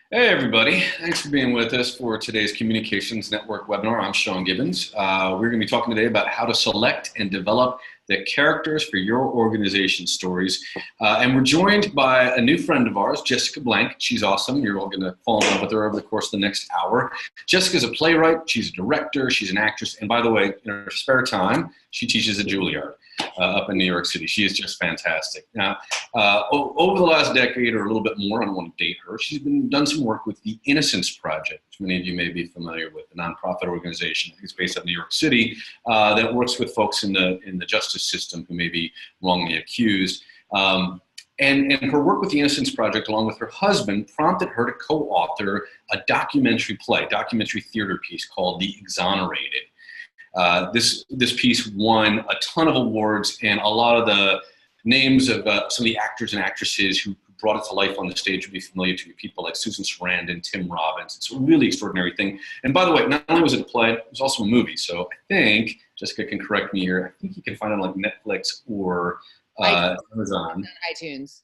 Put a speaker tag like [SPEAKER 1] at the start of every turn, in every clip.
[SPEAKER 1] Hey everybody, thanks for being with us for today's Communications Network webinar. I'm Sean Gibbons. We're going to be talking today about how to select and develop the characters for your organization stories. And we're joined by a new friend of ours, Jessica Blank. She's awesome. You're all going to fall in love with her over the course of the next hour. Jessica's a playwright, she's a director, she's an actress, and by the way, in her spare time, she teaches at Juilliard up in New York City. She is just fantastic. Now, over the last decade or a little bit more, I don't want to date her, she's done some work with the Innocence Project, which many of you may be familiar with, a nonprofit organization. I think it's based out of New York City that works with folks in the justice system who may be wrongly accused. And her work with the Innocence Project, along with her husband, prompted her to co-author a documentary theater piece called The Exonerated. This piece won a ton of awards, and a lot of the names of some of the actors and actresses who brought it to life on the stage would be familiar to you, people like Susan Sarandon, Tim Robbins. It's a really extraordinary thing. And by the way, not only was it a play, it was also a movie. So I think, Jessica can correct me here, I think you can find it on like Netflix or Amazon.
[SPEAKER 2] iTunes.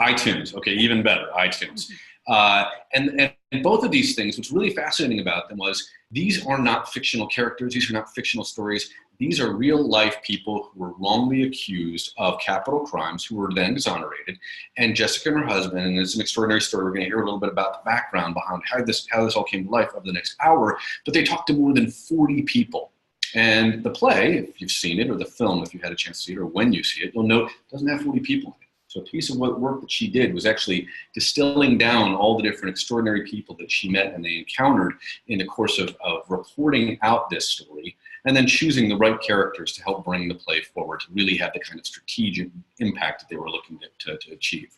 [SPEAKER 1] iTunes, okay, even better, iTunes. And both of these things, what's really fascinating about them was these are not fictional characters, these are not fictional stories, these are real life people who were wrongly accused of capital crimes who were then exonerated. And Jessica and her husband, and it's an extraordinary story, we're going to hear a little bit about the background behind how this all came to life over the next hour, but they talked to more than 40 people. And the play, if you've seen it, or the film, if you had a chance to see it, or when you see it, you'll note it doesn't have 40 people in it. So a piece of work that she did was actually distilling down all the different extraordinary people that she met and they encountered in the course of reporting out this story, and then choosing the right characters to help bring the play forward to really have the kind of strategic impact that they were looking to achieve.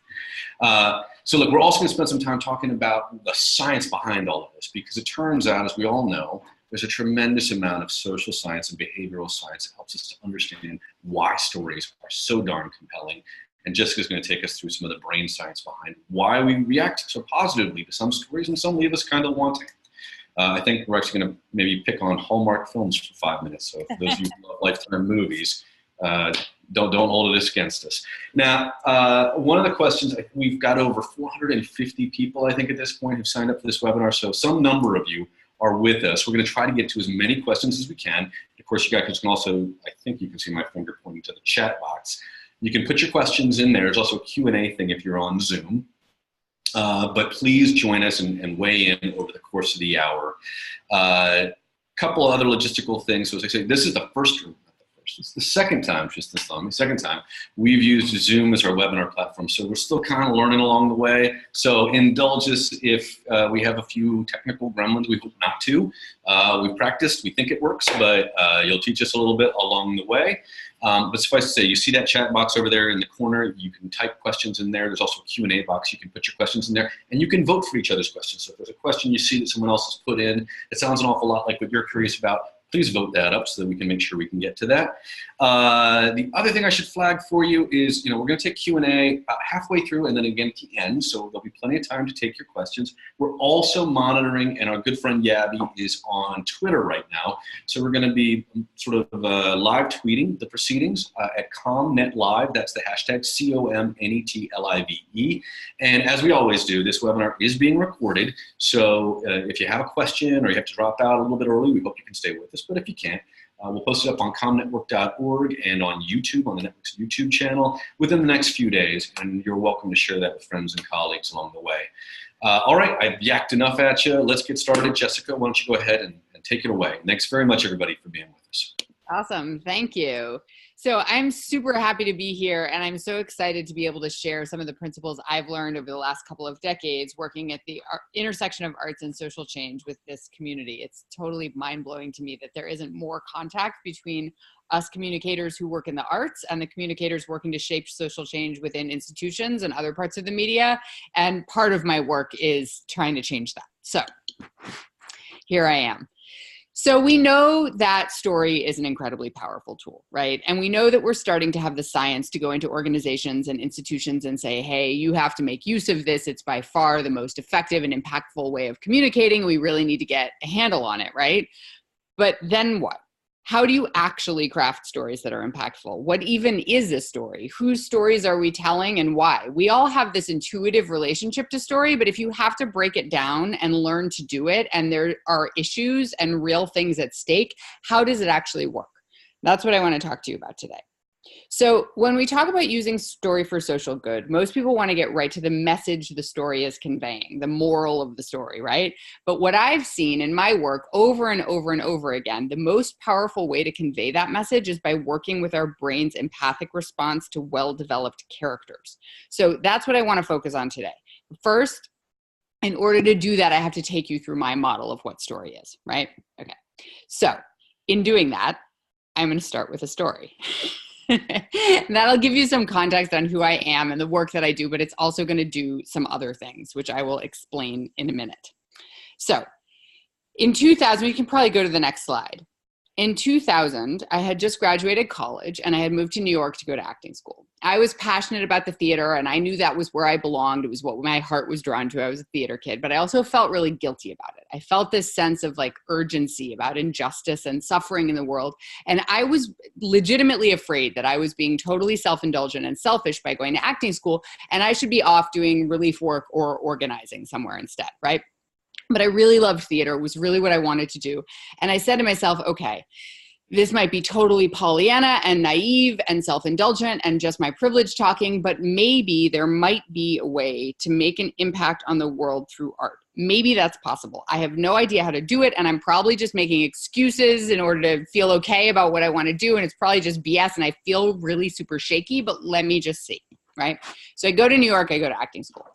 [SPEAKER 1] So look, we're also going to spend some time talking about the science behind all of this, because it turns out, as we all know, there's a tremendous amount of social science and behavioral science that helps us to understand why stories are so darn compelling. And Jessica's going to take us through some of the brain science behind why we react so positively to some stories and some leave us kind of wanting. I think we're actually going to maybe pick on Hallmark films for 5 minutes. So for those of you who love Lifetime movies, don't hold it against us. Now, one of the questions, we've got over 450 people, I think, at this point who've signed up for this webinar. So some number of you are with us. We're going to try to get to as many questions as we can. Of course, you guys can also, I think you can see my finger pointing to the chat box. You can put your questions in there. There's also a Q&A thing if you're on Zoom. But please join us and weigh in over the course of the hour. Couple other logistical things. So as I say, this is the it's the second time, just this long, the second time we've used Zoom as our webinar platform. So we're still kind of learning along the way. So indulge us if we have a few technical gremlins. We hope not to. We've practiced, we think it works, but you'll teach us a little bit along the way. But suffice to say, you see that chat box over there in the corner. You can type questions in there. There's also a Q&A box. You can put your questions in there, and you can vote for each other's questions. So if there's a question you see that someone else has put in, it sounds an awful lot like what you're curious about, please vote that up so that we can make sure we can get to that. The other thing I should flag for you is, we're going to take Q&A about halfway through and then again at the end, so there'll be plenty of time to take your questions. We're also monitoring, and our good friend Yabby is on Twitter right now, so we're going to be sort of live tweeting the proceedings at ComNetLive. That's the hashtag COMNETLIVE. And as we always do, this webinar is being recorded, so if you have a question or you have to drop out a little bit early, we hope you can stay with us. But if you can't, we'll post it up on comnetwork.org and on YouTube, on the network's YouTube channel, within the next few days. And you're welcome to share that with friends and colleagues along the way. All right, I've yacked enough at you. Let's get started. Jessica, why don't you go ahead and take it away. Thanks very much, everybody, for being with us.
[SPEAKER 2] Awesome. Thank you. So I'm super happy to be here, and I'm so excited to be able to share some of the principles I've learned over the last couple of decades working at the intersection of arts and social change with this community. It's totally mind-blowing to me that there isn't more contact between us communicators who work in the arts and the communicators working to shape social change within institutions and other parts of the media. And part of my work is trying to change that. So here I am. So we know that story is an incredibly powerful tool, right? And we know that we're starting to have the science to go into organizations and institutions and say, hey, you have to make use of this. It's by far the most effective and impactful way of communicating. We really need to get a handle on it, right? But then what? how do you actually craft stories that are impactful? What even is a story? Whose stories are we telling and why? We all have this intuitive relationship to story, but if you have to break it down and learn to do it, and there are issues and real things at stake, how does it actually work? That's what I want to talk to you about today. So when we talk about using story for social good, most people want to get right to the message the story is conveying, the moral of the story, right? But what I've seen in my work over and over and over again, the most powerful way to convey that message is by working with our brain's empathic response to well-developed characters. So that's what I want to focus on today. First, in order to do that, I have to take you through my model of what story is, right? Okay. So in doing that, I'm going to start with a story. That'll give you some context on who I am and the work that I do, but it's also going to do some other things, which I will explain in a minute. So in 2000, we can probably go to the next slide. In 2000, I had just graduated college and I had moved to New York to go to acting school. I was passionate about the theater and I knew that was where I belonged. It was what my heart was drawn to. I was a theater kid, but I also felt really guilty about it. I felt this sense of like urgency about injustice and suffering in the world. And I was legitimately afraid that I was being totally self-indulgent and selfish by going to acting school and I should be off doing relief work or organizing somewhere instead, right? But I really loved theater. It was really what I wanted to do. And I said to myself, okay, this might be totally Pollyanna and naive and self-indulgent and just my privilege talking, but maybe there might be a way to make an impact on the world through art. Maybe that's possible. I have no idea how to do it, and I'm probably just making excuses in order to feel okay about what I want to do, and it's probably just BS, and I feel really super shaky, but let me just see, right? So I go to New York, I go to acting school.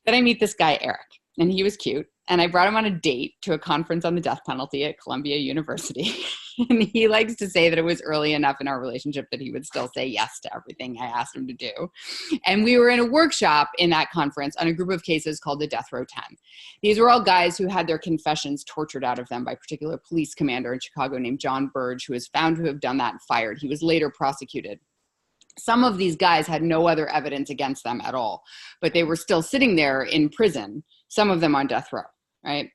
[SPEAKER 2] Then I meet this guy, Eric, and he was cute. And I brought him on a date to a conference on the death penalty at Columbia University. And he likes to say that it was early enough in our relationship that he would still say yes to everything I asked him to do. And we were in a workshop in that conference on a group of cases called the Death Row 10. These were all guys who had their confessions tortured out of them by a particular police commander in Chicago named John Burge, who was found to have done that and fired. He was later prosecuted. Some of these guys had no other evidence against them at all, but they were still sitting there in prison, some of them on death row. Right?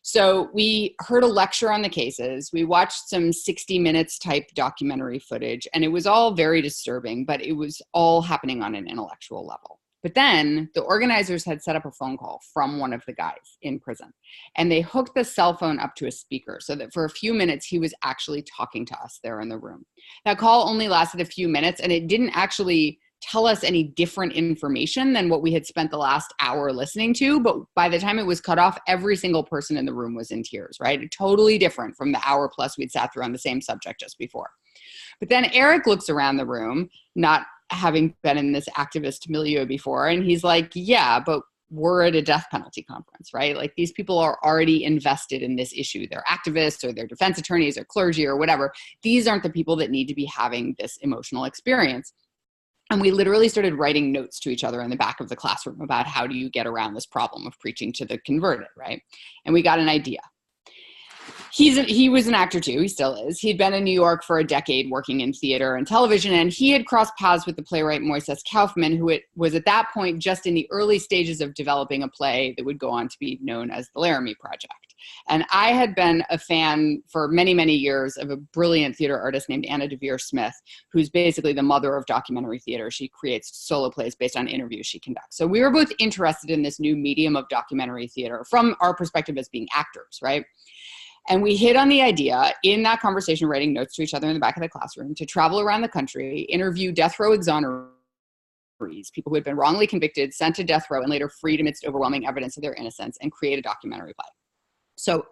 [SPEAKER 2] So we heard a lecture on the cases. We watched some 60 minutes type documentary footage, and it was all very disturbing, but it was all happening on an intellectual level. But then the organizers had set up a phone call from one of the guys in prison, and they hooked the cell phone up to a speaker so that for a few minutes he was actually talking to us there in the room. That call only lasted a few minutes, and it didn't actually tell us any different information than what we had spent the last hour listening to. But by the time it was cut off, every single person in the room was in tears, right? Totally different from the hour plus we'd sat through on the same subject just before. But then Eric looks around the room, not having been in this activist milieu before, and he's like, yeah, but we're at a death penalty conference, right? Like these people are already invested in this issue. They're activists or they're defense attorneys or clergy or whatever. These aren't the people that need to be having this emotional experience. And we literally started writing notes to each other in the back of the classroom about how do you get around this problem of preaching to the converted, right? And we got an idea. He was an actor too, he still is. He'd been in New York for a decade working in theater and television, and he had crossed paths with the playwright Moises Kaufman, who was at that point just in the early stages of developing a play that would go on to be known as the Laramie Project. And I had been a fan for many, many years of a brilliant theater artist named Anna Devere Smith, who's basically the mother of documentary theater. She creates solo plays based on interviews she conducts. So we were both interested in this new medium of documentary theater from our perspective as being actors, right? And we hit on the idea in that conversation, writing notes to each other in the back of the classroom, to travel around the country, interview death row exonerees, people who had been wrongly convicted, sent to death row, and later freed amidst overwhelming evidence of their innocence, and create a documentary play. So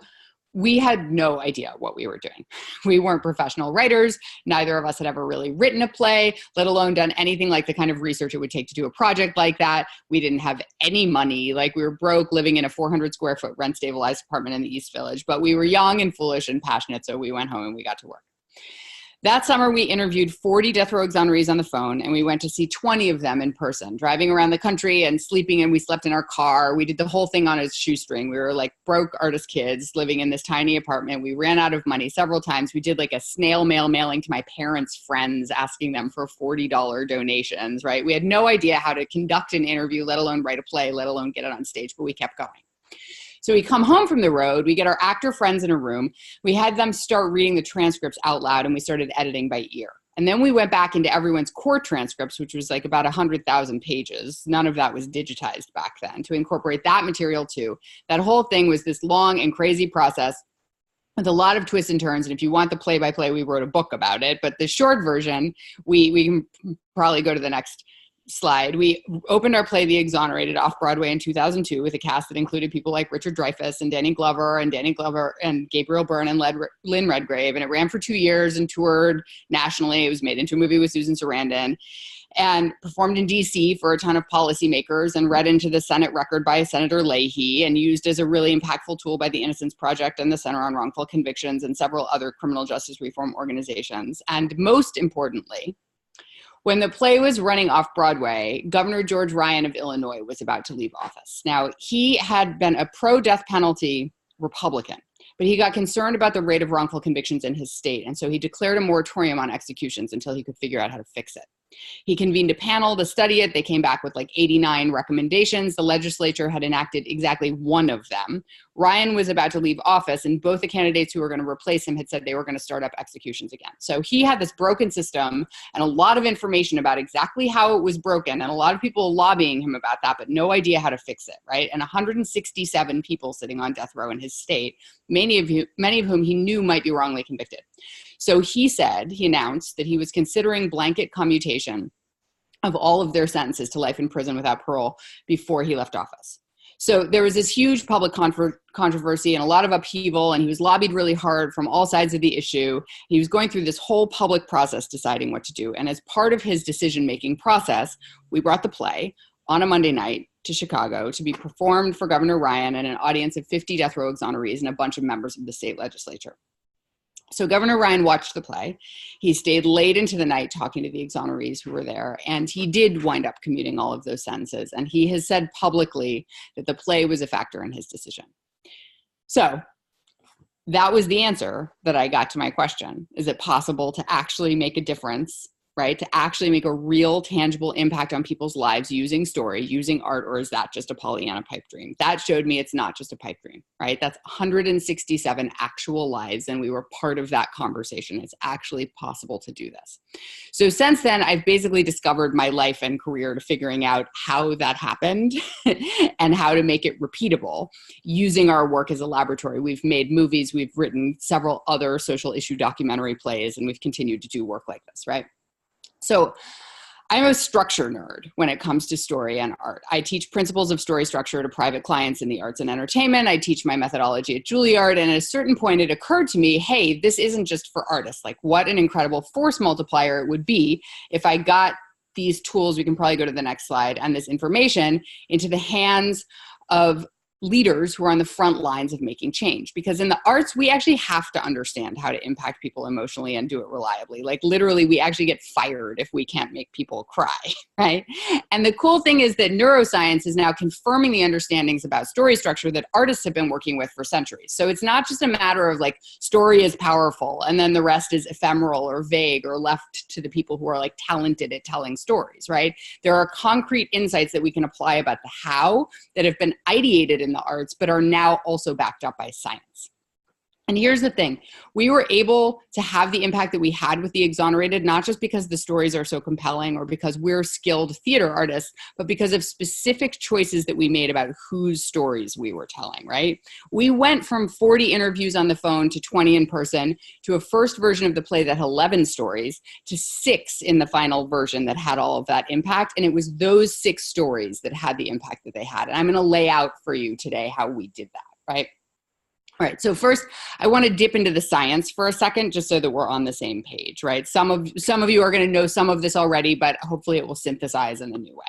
[SPEAKER 2] we had no idea what we were doing. We weren't professional writers. Neither of us had ever really written a play, let alone done anything like the kind of research it would take to do a project like that. We didn't have any money. Like we were broke, living in a 400 square foot rent stabilized apartment in the East Village, but we were young and foolish and passionate. So we went home and we got to work. That summer, we interviewed 40 death row exonerees on the phone, and we went to see 20 of them in person, driving around the country and sleeping, and we slept in our car. We did the whole thing on a shoestring. We were like broke artist kids living in this tiny apartment. We ran out of money several times. We did like a snail mail mailing to my parents' friends, asking them for $40 donations, right? We had no idea how to conduct an interview, let alone write a play, let alone get it on stage, but we kept going. So we come home from the road, we get our actor friends in a room, we had them start reading the transcripts out loud, and we started editing by ear. And then we went back into everyone's core transcripts, which was like about 100,000 pages. None of that was digitized back then, to incorporate that material too. That whole thing was this long and crazy process with a lot of twists and turns. And if you want the play-by-play, we wrote a book about it. But the short version, we can probably go to the next slide. We opened our play, The Exonerated, off-Broadway in 2002 with a cast that included people like Richard Dreyfuss and Danny Glover and Gabriel Byrne and Lynn Redgrave. And it ran for 2 years and toured nationally. It was made into a movie with Susan Sarandon and performed in DC for a ton of policymakers and read into the Senate record by Senator Leahy and used as a really impactful tool by the Innocence Project and the Center on Wrongful Convictions and several other criminal justice reform organizations. And most importantly, when the play was running off Broadway, Governor George Ryan of Illinois was about to leave office. Now, he had been a pro-death penalty Republican, but he got concerned about the rate of wrongful convictions in his state, and so he declared a moratorium on executions until he could figure out how to fix it. He convened a panel to study it. They came back with like 89 recommendations. The legislature had enacted exactly one of them. Ryan was about to leave office, and both the candidates who were going to replace him had said they were going to start up executions again. So he had this broken system and a lot of information about exactly how it was broken, and a lot of people lobbying him about that, but no idea how to fix it, right? And 167 people sitting on death row in his state, many of whom he knew might be wrongly convicted. So he announced that he was considering blanket commutation of all of their sentences to life in prison without parole before he left office. So there was this huge public controversy and a lot of upheaval, and he was lobbied really hard from all sides of the issue. He was going through this whole public process deciding what to do. And as part of his decision-making process, we brought the play on a Monday night to Chicago to be performed for Governor Ryan and an audience of 50 death row exonerees and a bunch of members of the state legislature. So Governor Ryan watched the play. He stayed late into the night talking to the exonerees who were there, and he did wind up commuting all of those sentences. And he has said publicly that the play was a factor in his decision. So that was the answer that I got to my question. Is it possible to actually make a difference, right? To actually make a real tangible impact on people's lives using story, using art, or is that just a Pollyanna pipe dream? That showed me it's not just a pipe dream, right? That's 167 actual lives, and we were part of that conversation. It's actually possible to do this. So since then, I've basically discovered my life and career to figuring out how that happened and how to make it repeatable using our work as a laboratory. We've made movies, we've written several other social issue documentary plays, and we've continued to do work like this, right? So I'm a structure nerd when it comes to story and art. I teach principles of story structure to private clients in the arts and entertainment. I teach my methodology at Juilliard. And at a certain point, it occurred to me, hey, this isn't just for artists. Like, what an incredible force multiplier it would be if I got these tools, we can probably go to the next slide, and this information into the hands of leaders who are on the front lines of making change. Because in the arts, we actually have to understand how to impact people emotionally and do it reliably. Like literally, we actually get fired if we can't make people cry, right? And the cool thing is that neuroscience is now confirming the understandings about story structure that artists have been working with for centuries. So it's not just a matter of like story is powerful and then the rest is ephemeral or vague or left to the people who are like talented at telling stories, right? There are concrete insights that we can apply about the how that have been ideated in the arts, but are now also backed up by science. And here's the thing, we were able to have the impact that we had with The Exonerated, not just because the stories are so compelling or because we're skilled theater artists, but because of specific choices that we made about whose stories we were telling, right? We went from 40 interviews on the phone to 20 in person to a first version of the play that had 11 stories to 6 in the final version that had all of that impact. And it was those 6 stories that had the impact that they had. And I'm going to lay out for you today how we did that, right? All right, so first, I want to dip into the science for a second, just so that we're on the same page, right? Some of you are going to know some of this already, but hopefully it will synthesize in a new way.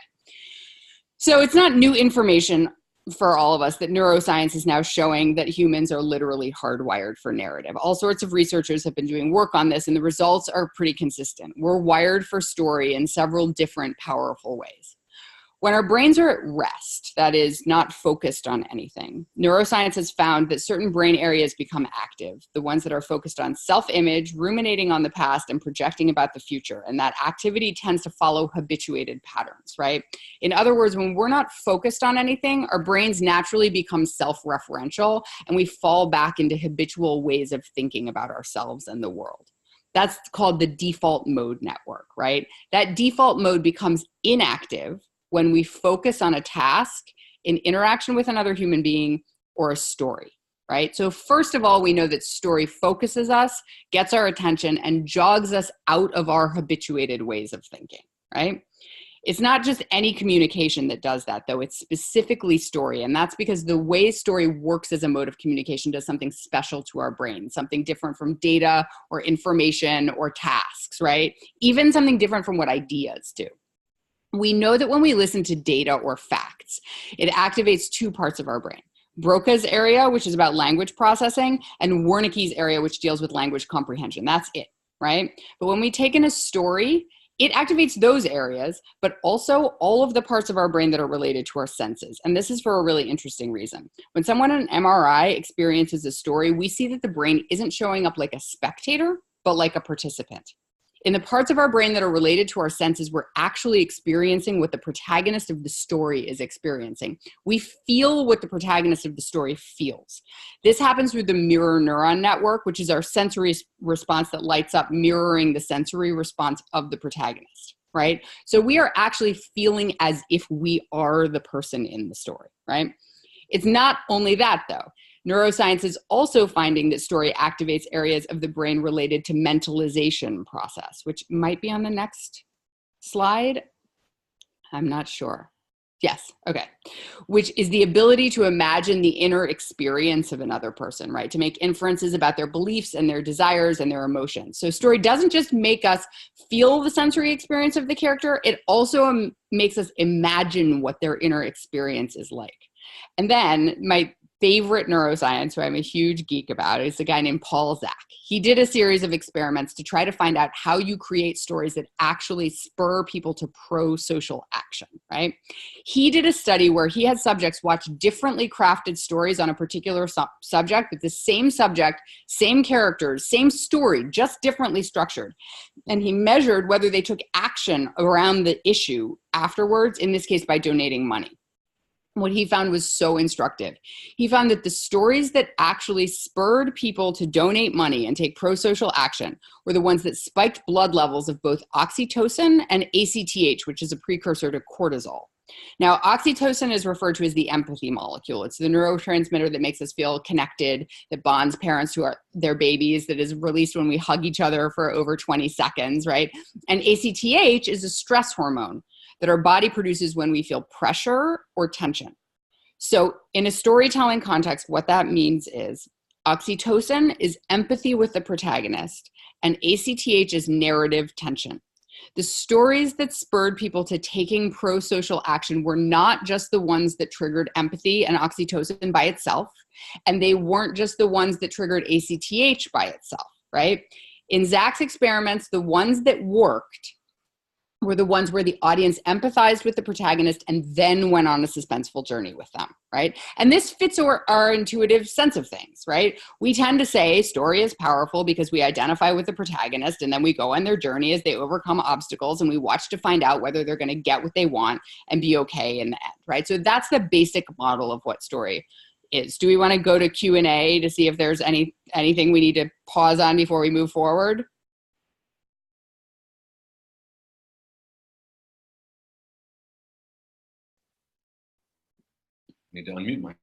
[SPEAKER 2] So it's not new information for all of us that neuroscience is now showing that humans are literally hardwired for narrative. All sorts of researchers have been doing work on this, and the results are pretty consistent. We're wired for story in several different powerful ways. When our brains are at rest, that is, not focused on anything, neuroscience has found that certain brain areas become active, the ones that are focused on self-image, ruminating on the past, and projecting about the future. And that activity tends to follow habituated patterns, right? In other words, when we're not focused on anything, our brains naturally become self-referential, and we fall back into habitual ways of thinking about ourselves and the world. That's called the default mode network, right? That default mode becomes inactive when we focus on a task, in interaction with another human being, or a story, right? So first of all, we know that story focuses us, gets our attention, and jogs us out of our habituated ways of thinking, right? It's not just any communication that does that, though. It's specifically story. And that's because the way story works as a mode of communication does something special to our brain, something different from data or information or tasks, right? Even something different from what ideas do. We know that when we listen to data or facts, it activates two parts of our brain. Broca's area, which is about language processing, and Wernicke's area, which deals with language comprehension. That's it, right? But when we take in a story, it activates those areas, but also all of the parts of our brain that are related to our senses. And this is for a really interesting reason. When someone in an MRI experiences a story, we see that the brain isn't showing up like a spectator, but like a participant. In the parts of our brain that are related to our senses, we're actually experiencing what the protagonist of the story is experiencing. We feel what the protagonist of the story feels. This happens through the mirror neuron network, which is our sensory response that lights up mirroring the sensory response of the protagonist, right? So we are actually feeling as if we are the person in the story, right? It's not only that, though. Neuroscience is also finding that story activates areas of the brain related to mentalization process, which might be on the next slide. I'm not sure. Yes, okay. Which is the ability to imagine the inner experience of another person, right? To make inferences about their beliefs and their desires and their emotions. So story doesn't just make us feel the sensory experience of the character, it also makes us imagine what their inner experience is like. And then my favorite neuroscience, who I'm a huge geek about, is a guy named Paul Zak. He did a series of experiments to try to find out how you create stories that actually spur people to pro-social action, right? He did a study where he had subjects watch differently crafted stories on a particular subject, with the same subject, same characters, same story, just differently structured. And he measured whether they took action around the issue afterwards, in this case by donating money. What he found was so instructive. He found that the stories that actually spurred people to donate money and take pro-social action were the ones that spiked blood levels of both oxytocin and ACTH, which is a precursor to cortisol. Now, oxytocin is referred to as the empathy molecule. It's the neurotransmitter that makes us feel connected, that bonds parents to their babies, that is released when we hug each other for over 20 seconds, right? And ACTH is a stress hormone that our body produces when we feel pressure or tension. So in a storytelling context, what that means is oxytocin is empathy with the protagonist, and ACTH is narrative tension. The stories that spurred people to taking pro-social action were not just the ones that triggered empathy and oxytocin by itself, and they weren't just the ones that triggered ACTH by itself, right? In Zak's experiments, the ones that worked were the ones where the audience empathized with the protagonist and then went on a suspenseful journey with them, right? And this fits our intuitive sense of things, right? We tend to say story is powerful because we identify with the protagonist and then we go on their journey as they overcome obstacles and we watch to find out whether they're going to get what they want and be okay in the end, right? So that's the basic model of what story is. Do we want to go to Q&A to see if there's anything we need to pause on before we move forward?
[SPEAKER 1] Need to unmute myself.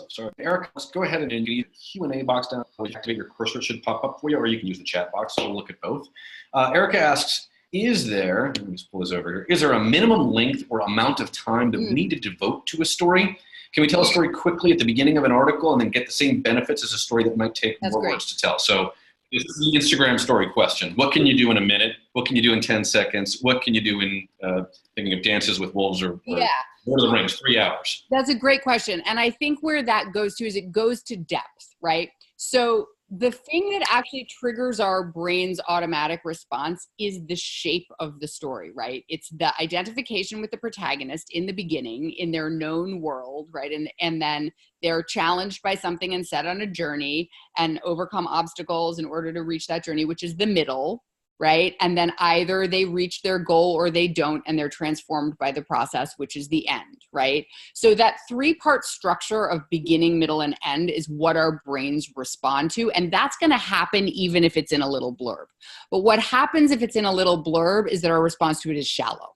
[SPEAKER 1] Sorry, Eric, let's go ahead and use the Q&A box down. When you activate your cursor, it should pop up for you, or you can use the chat box. So we'll look at both. Erica asks, let me just pull this over here. Is there a minimum length or amount of time that we need to devote to a story? Can we tell a story quickly at the beginning of an article and then get the same benefits as a story that might take more words to tell? So this is the Instagram story question. What can you do in a minute? What can you do in 10 seconds? What can you do in, thinking of Dances with Wolves or Lord of the Rings, 3 hours?
[SPEAKER 2] That's a great question. And I think where that goes to is it goes to depth, right? So The thing that actually triggers our brain's automatic response is the shape of the story, right? It's the identification with the protagonist in the beginning in their known world, right? And then they're challenged by something and set on a journey and overcome obstacles in order to reach that journey, which is the middle, right? And then either they reach their goal or they don't, and they're transformed by the process, which is the end, right? So that 3-part structure of beginning, middle, and end is what our brains respond to. And that's going to happen even if it's in a little blurb. But what happens if it's in a little blurb is that our response to it is shallow,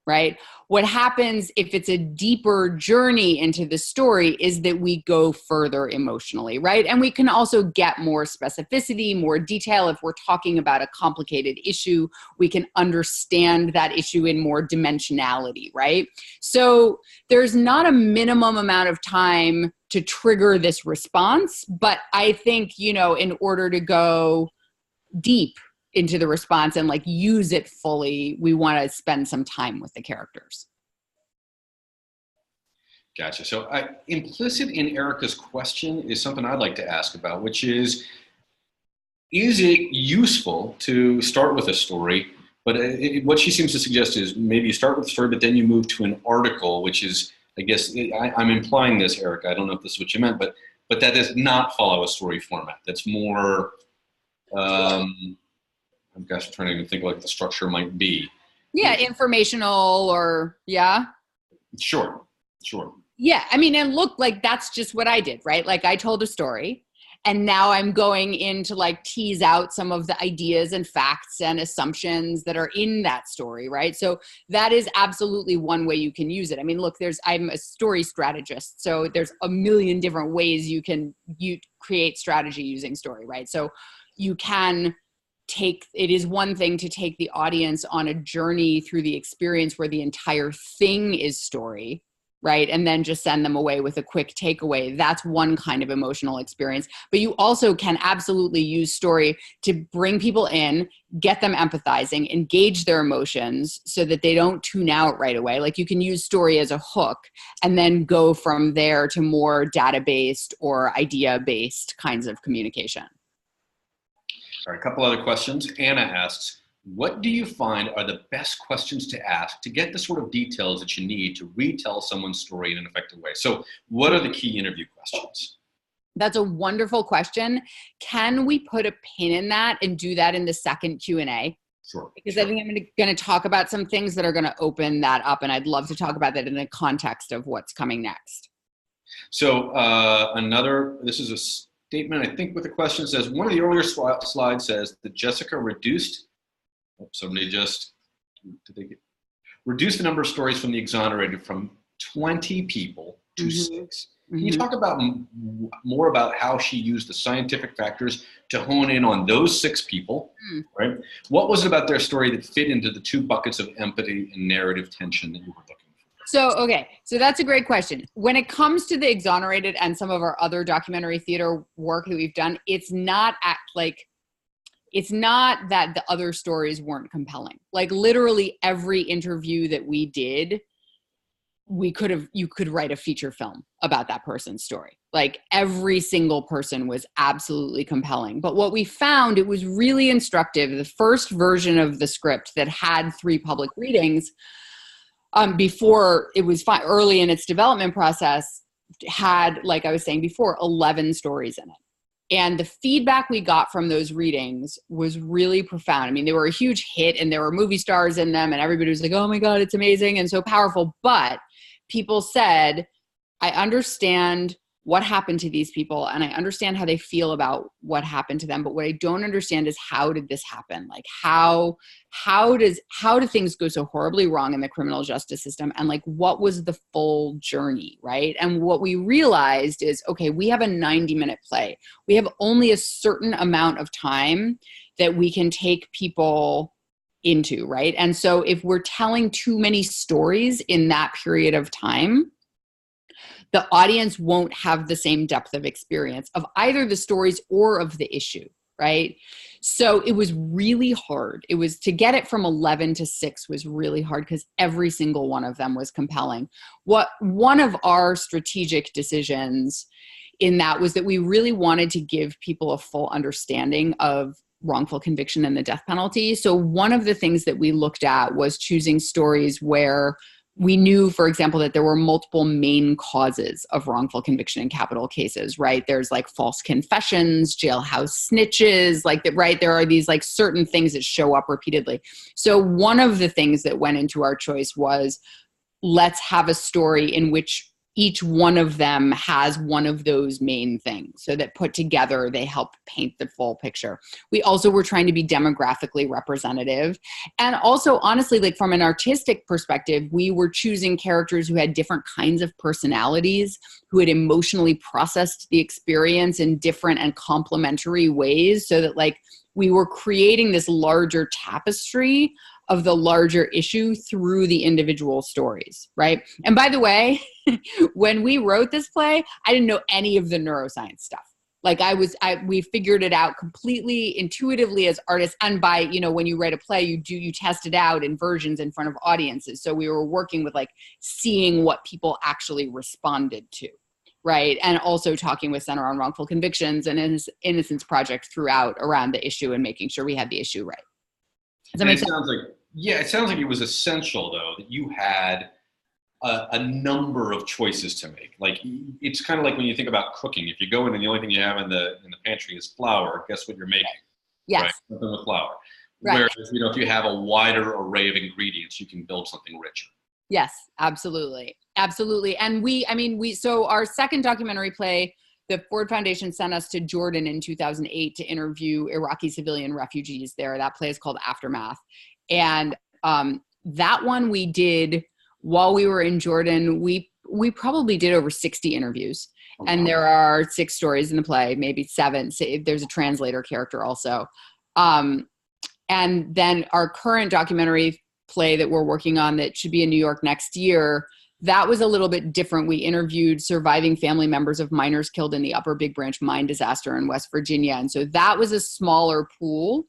[SPEAKER 2] right? What happens if it's a deeper journey into the story is that we go further emotionally, right? And we can also get more specificity, more detail. If we're talking about a complicated issue, we can understand that issue in more dimensionality, right? So there's not a minimum amount of time to trigger this response, but I think, in order to go deep into the response and like use it fully, we want to spend some time with the characters.
[SPEAKER 1] Gotcha. So implicit in Erica's question is something I'd like to ask about, which is it useful to start with a story? But what she seems to suggest is maybe you start with a story, but then you move to an article, which is, I guess, I'm implying this, Erica, I don't know if this is what you meant, but that does not follow a story format. That's more, I'm trying to even think like the structure might be.
[SPEAKER 2] Yeah, informational or, yeah.
[SPEAKER 1] Sure.
[SPEAKER 2] Yeah, I mean, and look, like that's just what I did, right? Like I told a story and now I'm going in to like tease out some of the ideas and facts and assumptions that are in that story, right? So that is absolutely one way you can use it. I mean, look, I'm a story strategist, so there's a million different ways you create strategy using story, right? So you can it is one thing to take the audience on a journey through the experience where the entire thing is story, right? And then just send them away with a quick takeaway. That's one kind of emotional experience. But you also can absolutely use story to bring people in, get them empathizing, engage their emotions so that they don't tune out right away. Like you can use story as a hook and then go from there to more data-based or idea-based kinds of communication.
[SPEAKER 1] All right, a couple other questions. Anna asks, what do you find are the best questions to ask to get the sort of details that you need to retell someone's story in an effective way? So what are the key interview questions?
[SPEAKER 2] That's a wonderful question. Can we put a pin in that and do that in the second Q&A?
[SPEAKER 1] Sure.
[SPEAKER 2] Because I think I'm going to talk about some things that are going to open that up, and I'd love to talk about that in the context of what's coming next.
[SPEAKER 1] So this is a statement, I think, with the question says, one of the earlier slides says that Jessica reduced the number of stories from the Exonerated from 20 people to 6. Can you talk about more about how she used the scientific factors to hone in on those 6 people, right? What was it about their story that fit into the 2 buckets of empathy and narrative tension that you were looking for?
[SPEAKER 2] So that's a great question. When it comes to the Exonerated and some of our other documentary theater work that we've done, it's not that the other stories weren't compelling. Like literally every interview that we did, you could write a feature film about that person's story. Like every single person was absolutely compelling. But what we found, it was really instructive. The first version of the script that had 3 public readings, before it was early in its development process, had, like I was saying before, 11 stories in it. And the feedback we got from those readings was really profound. I mean, they were a huge hit and there were movie stars in them and everybody was like, oh my God, it's amazing and so powerful. But people said, I understand what happened to these people and I understand how they feel about what happened to them. But what I don't understand is how did this happen? Like how do things go so horribly wrong in the criminal justice system? And like, what was the full journey, right? And what we realized is, okay, we have a 90-minute play. We have only a certain amount of time that we can take people into, right? And so if we're telling too many stories in that period of time, the audience won't have the same depth of experience of either the stories or of the issue, right? So it was really hard. It was to get it from 11 to 6 was really hard because every single one of them was compelling. One of our strategic decisions in that was that we really wanted to give people a full understanding of wrongful conviction and the death penalty. So one of the things that we looked at was choosing stories where we knew, for example, that there were multiple main causes of wrongful conviction in capital cases, right? There's like false confessions, jailhouse snitches, like that, right? There are these like certain things that show up repeatedly. So one of the things that went into our choice was, let's have a story in which each one of them has one of those main things, so that put together, they help paint the full picture. We also were trying to be demographically representative. And also, honestly, like from an artistic perspective, we were choosing characters who had different kinds of personalities, who had emotionally processed the experience in different and complementary ways, so that like we were creating this larger tapestry of the larger issue through the individual stories, right? And by the way, when we wrote this play, I didn't know any of the neuroscience stuff. Like we figured it out completely intuitively as artists. And by, you know, when you write a play, you test it out in versions in front of audiences. So we were working with like seeing what people actually responded to, right? And also talking with Center on Wrongful Convictions and Innocence Project throughout around the issue and making sure we had the issue right. Does that make sense?
[SPEAKER 1] It sounds like it was essential, though, that you had a number of choices to make. Like, it's kind of like when you think about cooking. If you go in and the only thing you have in the pantry is flour, guess what you're making?
[SPEAKER 2] Yes.
[SPEAKER 1] Right? Something with flour.
[SPEAKER 2] Right.
[SPEAKER 1] Whereas, you know, if you have a wider array of ingredients, you can build something richer.
[SPEAKER 2] Yes, absolutely. Absolutely. And so our second documentary play, the Ford Foundation sent us to Jordan in 2008 to interview Iraqi civilian refugees there. That play is called Aftermath. And that one we did while we were in Jordan. We probably did over 60 interviews. Oh, wow. And there are 6 stories in the play, maybe 7. There's a translator character also. And then our current documentary play that we're working on that should be in New York next year, that was a little bit different. We interviewed surviving family members of miners killed in the Upper Big Branch mine disaster in West Virginia. And so that was a smaller pool.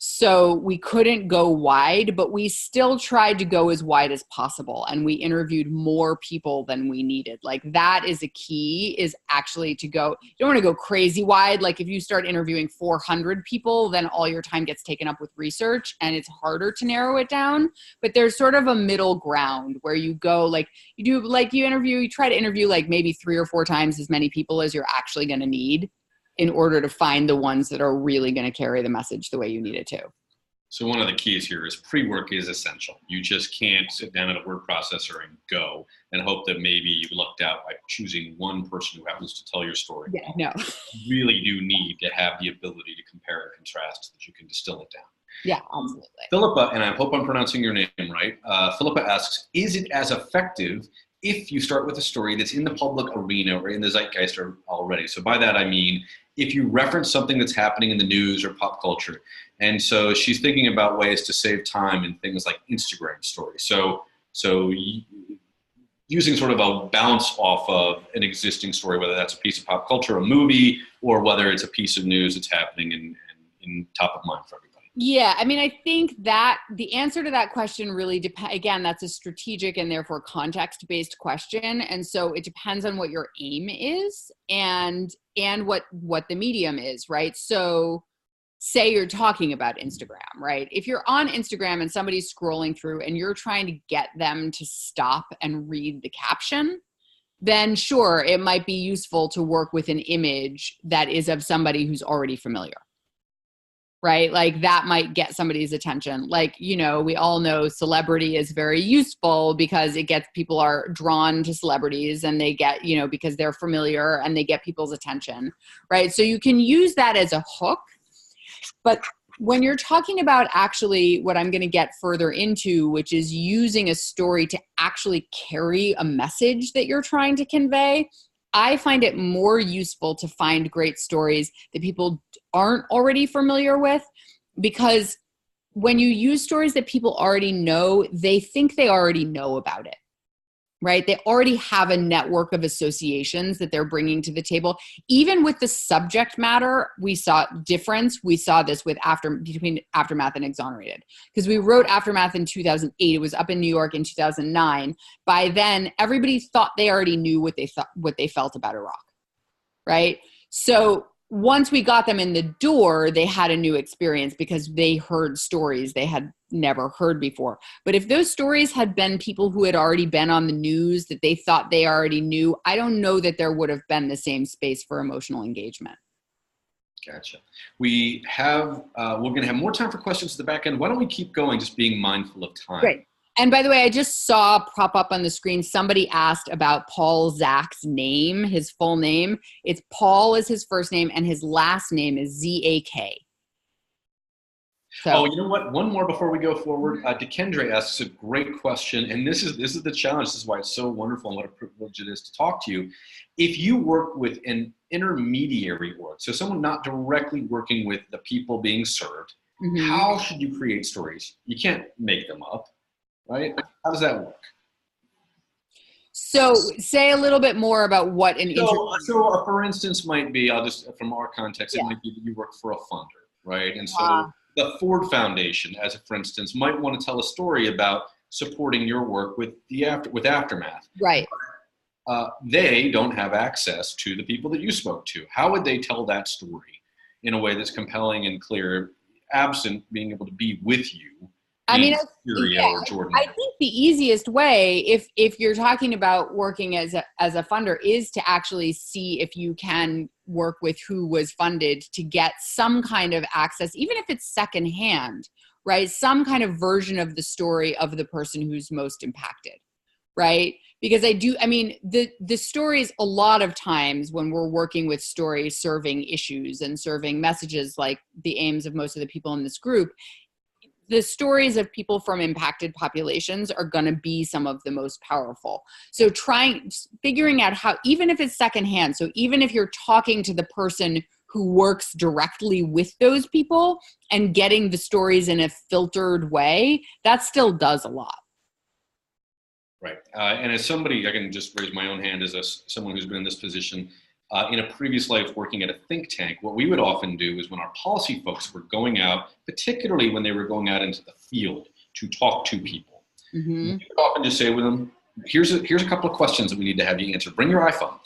[SPEAKER 2] So we couldn't go wide, but we still tried to go as wide as possible. And we interviewed more people than we needed. Like that is a key, is actually to go, you don't want to go crazy wide. Like if you start interviewing 400 people, then all your time gets taken up with research and it's harder to narrow it down. But there's sort of a middle ground where you go like, you try to interview like maybe 3 or 4 times as many people as you're actually going to need, in order to find the ones that are really going to carry the message the way you need it to.
[SPEAKER 1] So one of the keys here is pre-work is essential. You just can't sit down at a word processor and go and hope that maybe you lucked out by choosing one person who happens to tell your story.
[SPEAKER 2] Yeah, no.
[SPEAKER 1] You really do need to have the ability to compare and contrast so that you can distill it down.
[SPEAKER 2] Yeah, absolutely.
[SPEAKER 1] Philippa, and I hope I'm pronouncing your name right, Philippa asks, is it as effective if you start with a story that's in the public arena or in the zeitgeist already? So by that I mean, if you reference something that's happening in the news or pop culture. And so she's thinking about ways to save time in things like Instagram stories. So using sort of a bounce off of an existing story, whether that's a piece of pop culture, a movie, or whether it's a piece of news that's happening in top of mind for everybody.
[SPEAKER 2] Yeah, I mean, I think that the answer to that question really depends. Again, that's a strategic and therefore context-based question. And so it depends on what your aim is and what the medium is, right? So say you're talking about Instagram, right? If you're on Instagram and somebody's scrolling through and you're trying to get them to stop and read the caption, then sure, it might be useful to work with an image that is of somebody who's already familiar. Right? Like that might get somebody's attention. Like, you know, we all know celebrity is very useful because people are drawn to celebrities and they get, you know, because they're familiar and they get people's attention, right? So you can use that as a hook. But when you're talking about actually what I'm going to get further into, which is using a story to actually carry a message that you're trying to convey, I find it more useful to find great stories that people aren't already familiar with, because when you use stories that people already know, they think they already know about it, right? They already have a network of associations that they're bringing to the table. Even with the subject matter, we saw difference. We saw this between Aftermath and Exonerated, because we wrote Aftermath in 2008. It was up in New York in 2009. By then, everybody thought they already knew what they felt about Iraq, right? So once we got them in the door, they had a new experience because they heard stories they had never heard before. But if those stories had been people who had already been on the news that they thought they already knew, I don't know that there would have been the same space for emotional engagement.
[SPEAKER 1] Gotcha. We're going to have more time for questions at the back end. Why don't we keep going, just being mindful of time?
[SPEAKER 2] Great. And by the way, I just saw pop up on the screen, somebody asked about Paul Zach's name, his full name. It's Paul is his first name, and his last name is Z-A-K. So,
[SPEAKER 1] oh, you know what? One more before we go forward. Dekendra asks a great question, and this is the challenge. This is why it's so wonderful and what a privilege it is to talk to you. If you work with an intermediary org, so someone not directly working with the people being served, how should you create stories? You can't make them up, right? How does that work?
[SPEAKER 2] So say a little bit more about what an
[SPEAKER 1] So for instance, might be, I'll just, from our context, it might be that you work for a funder, right? And so the Ford Foundation, for instance, might want to tell a story about supporting your work with Aftermath.
[SPEAKER 2] Right.
[SPEAKER 1] They don't have access to the people that you spoke to. How would they tell that story in a way that's compelling and clear, absent being able to be with you?
[SPEAKER 2] I mean,
[SPEAKER 1] Syria or Jordan?
[SPEAKER 2] I think the easiest way, if you're talking about working as a funder, is to actually see if you can work with who was funded to get some kind of access, even if it's secondhand, right? Some kind of version of the story of the person who's most impacted, right? Because the stories, a lot of times when we're working with stories serving issues and serving messages like the aims of most of the people in this group, the stories of people from impacted populations are going to be some of the most powerful. So figuring out how, even if it's secondhand, so even if you're talking to the person who works directly with those people and getting the stories in a filtered way, that still does a lot.
[SPEAKER 1] Right. And as somebody, I can just raise my own hand as someone who's been in this position. In a previous life working at a think tank, what we would often do is when our policy folks were going out, particularly when they were going out into the field to talk to people, we would often just say with them, here's a couple of questions that we need to have you answer. Bring your iPhone,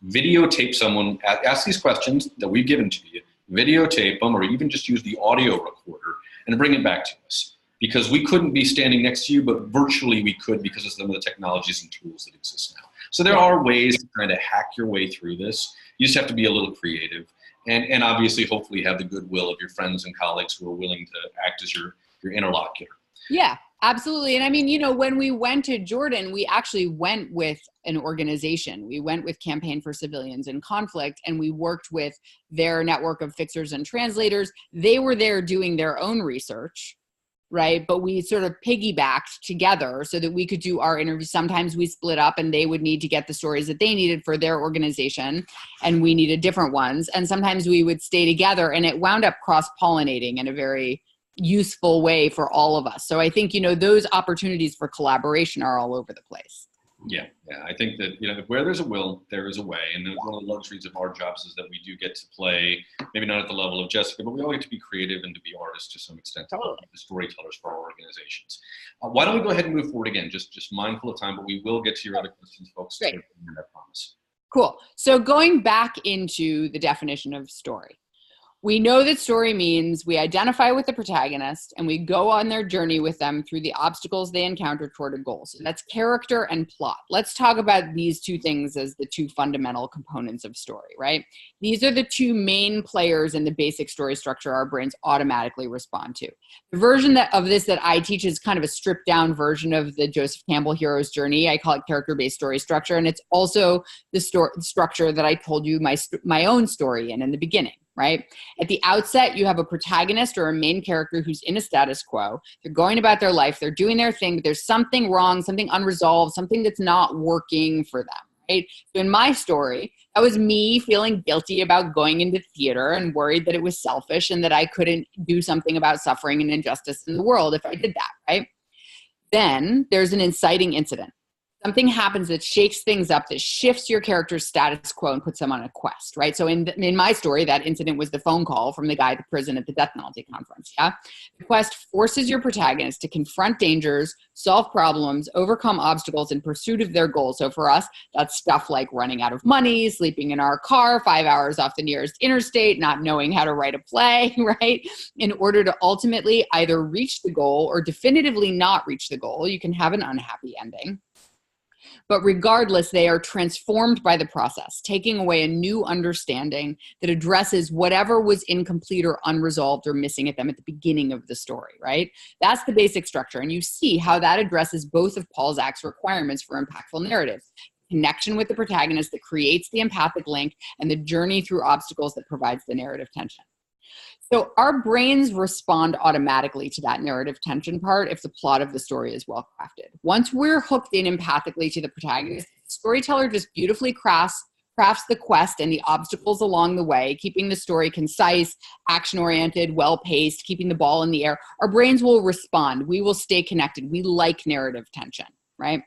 [SPEAKER 1] videotape someone, ask these questions that we've given to you, videotape them, or even just use the audio recorder and bring it back to us. Because we couldn't be standing next to you, but virtually we could because of some of the technologies and tools that exist now. So there are ways to kind of hack your way through this. You just have to be a little creative and obviously hopefully have the goodwill of your friends and colleagues who are willing to act as your interlocutor.
[SPEAKER 2] Yeah, absolutely. And I mean, when we went to Jordan, we actually went with an organization. We went with Campaign for Civilians in Conflict, and we worked with their network of fixers and translators. They were there doing their own research, right? But we sort of piggybacked together so that we could do our interviews. Sometimes we split up and they would need to get the stories that they needed for their organization and we needed different ones. And sometimes we would stay together, and it wound up cross-pollinating in a very useful way for all of us. So I think, those opportunities for collaboration are all over the place.
[SPEAKER 1] Yeah. I think that, where there's a will, there is a way. And one of the luxuries of our jobs is that we do get to play, maybe not at the level of Jessica, but we all get to be creative and to be artists to some extent, totally. The storytellers for our organizations. Why don't we go ahead and move forward again, just mindful of time, but we will get to your other questions, folks.
[SPEAKER 2] Great.
[SPEAKER 1] I promise.
[SPEAKER 2] Cool. So going back into the definition of story. We know that story means we identify with the protagonist and we go on their journey with them through the obstacles they encounter toward a goal. So that's character and plot. Let's talk about these two things as the two fundamental components of story, right? These are the two main players in the basic story structure our brains automatically respond to. The version of this that I teach is kind of a stripped down version of the Joseph Campbell hero's journey. I call it character-based story structure. And it's also the structure that I told you my own story in the beginning. Right? At the outset, you have a protagonist or a main character who's in a status quo. They're going about their life. They're doing their thing, but there's something wrong, something unresolved, something that's not working for them. Right? So in my story, that was me feeling guilty about going into theater and worried that it was selfish and that I couldn't do something about suffering and injustice in the world if I did that. Right? Then there's an inciting incident. something happens that shakes things up, that shifts your character's status quo and puts them on a quest, right? So in my story, that incident was the phone call from the guy at the prison at the death penalty conference, yeah? The quest forces your protagonist to confront dangers, solve problems, overcome obstacles in pursuit of their goals. So for us, that's stuff like running out of money, sleeping in our car 5 hours off the nearest interstate, not knowing how to write a play, right? In order to ultimately either reach the goal or definitively not reach the goal. You can have an unhappy ending. But regardless, they are transformed by the process, taking away a new understanding that addresses whatever was incomplete or unresolved or missing at them at the beginning of the story, right? That's the basic structure. And you see how that addresses both of Paul Zach's requirements for impactful narratives: connection with the protagonist that creates the empathic link, and the journey through obstacles that provides the narrative tension. So our brains respond automatically to that narrative tension part if the plot of the story is well crafted. Once we're hooked in empathically to the protagonist, the storyteller just beautifully crafts the quest and the obstacles along the way, keeping the story concise, action-oriented, well-paced, keeping the ball in the air. Our brains will respond. We will stay connected. We like narrative tension, right?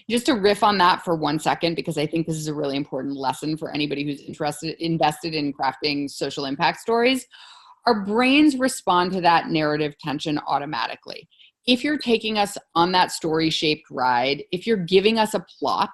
[SPEAKER 2] Just to riff on that for 1 second, because I think this is a really important lesson for anybody who's invested in crafting social impact stories. Our brains respond to that narrative tension automatically. If you're taking us on that story-shaped ride, if you're giving us a plot,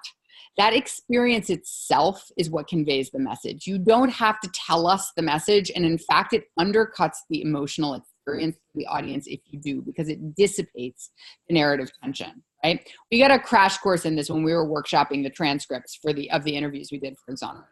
[SPEAKER 2] that experience itself is what conveys the message. You don't have to tell us the message, and in fact, it undercuts the emotional experience for the audience if you do, because it dissipates the narrative tension. Right? We got a crash course in this when we were workshopping the transcripts of the interviews we did for Exonerated.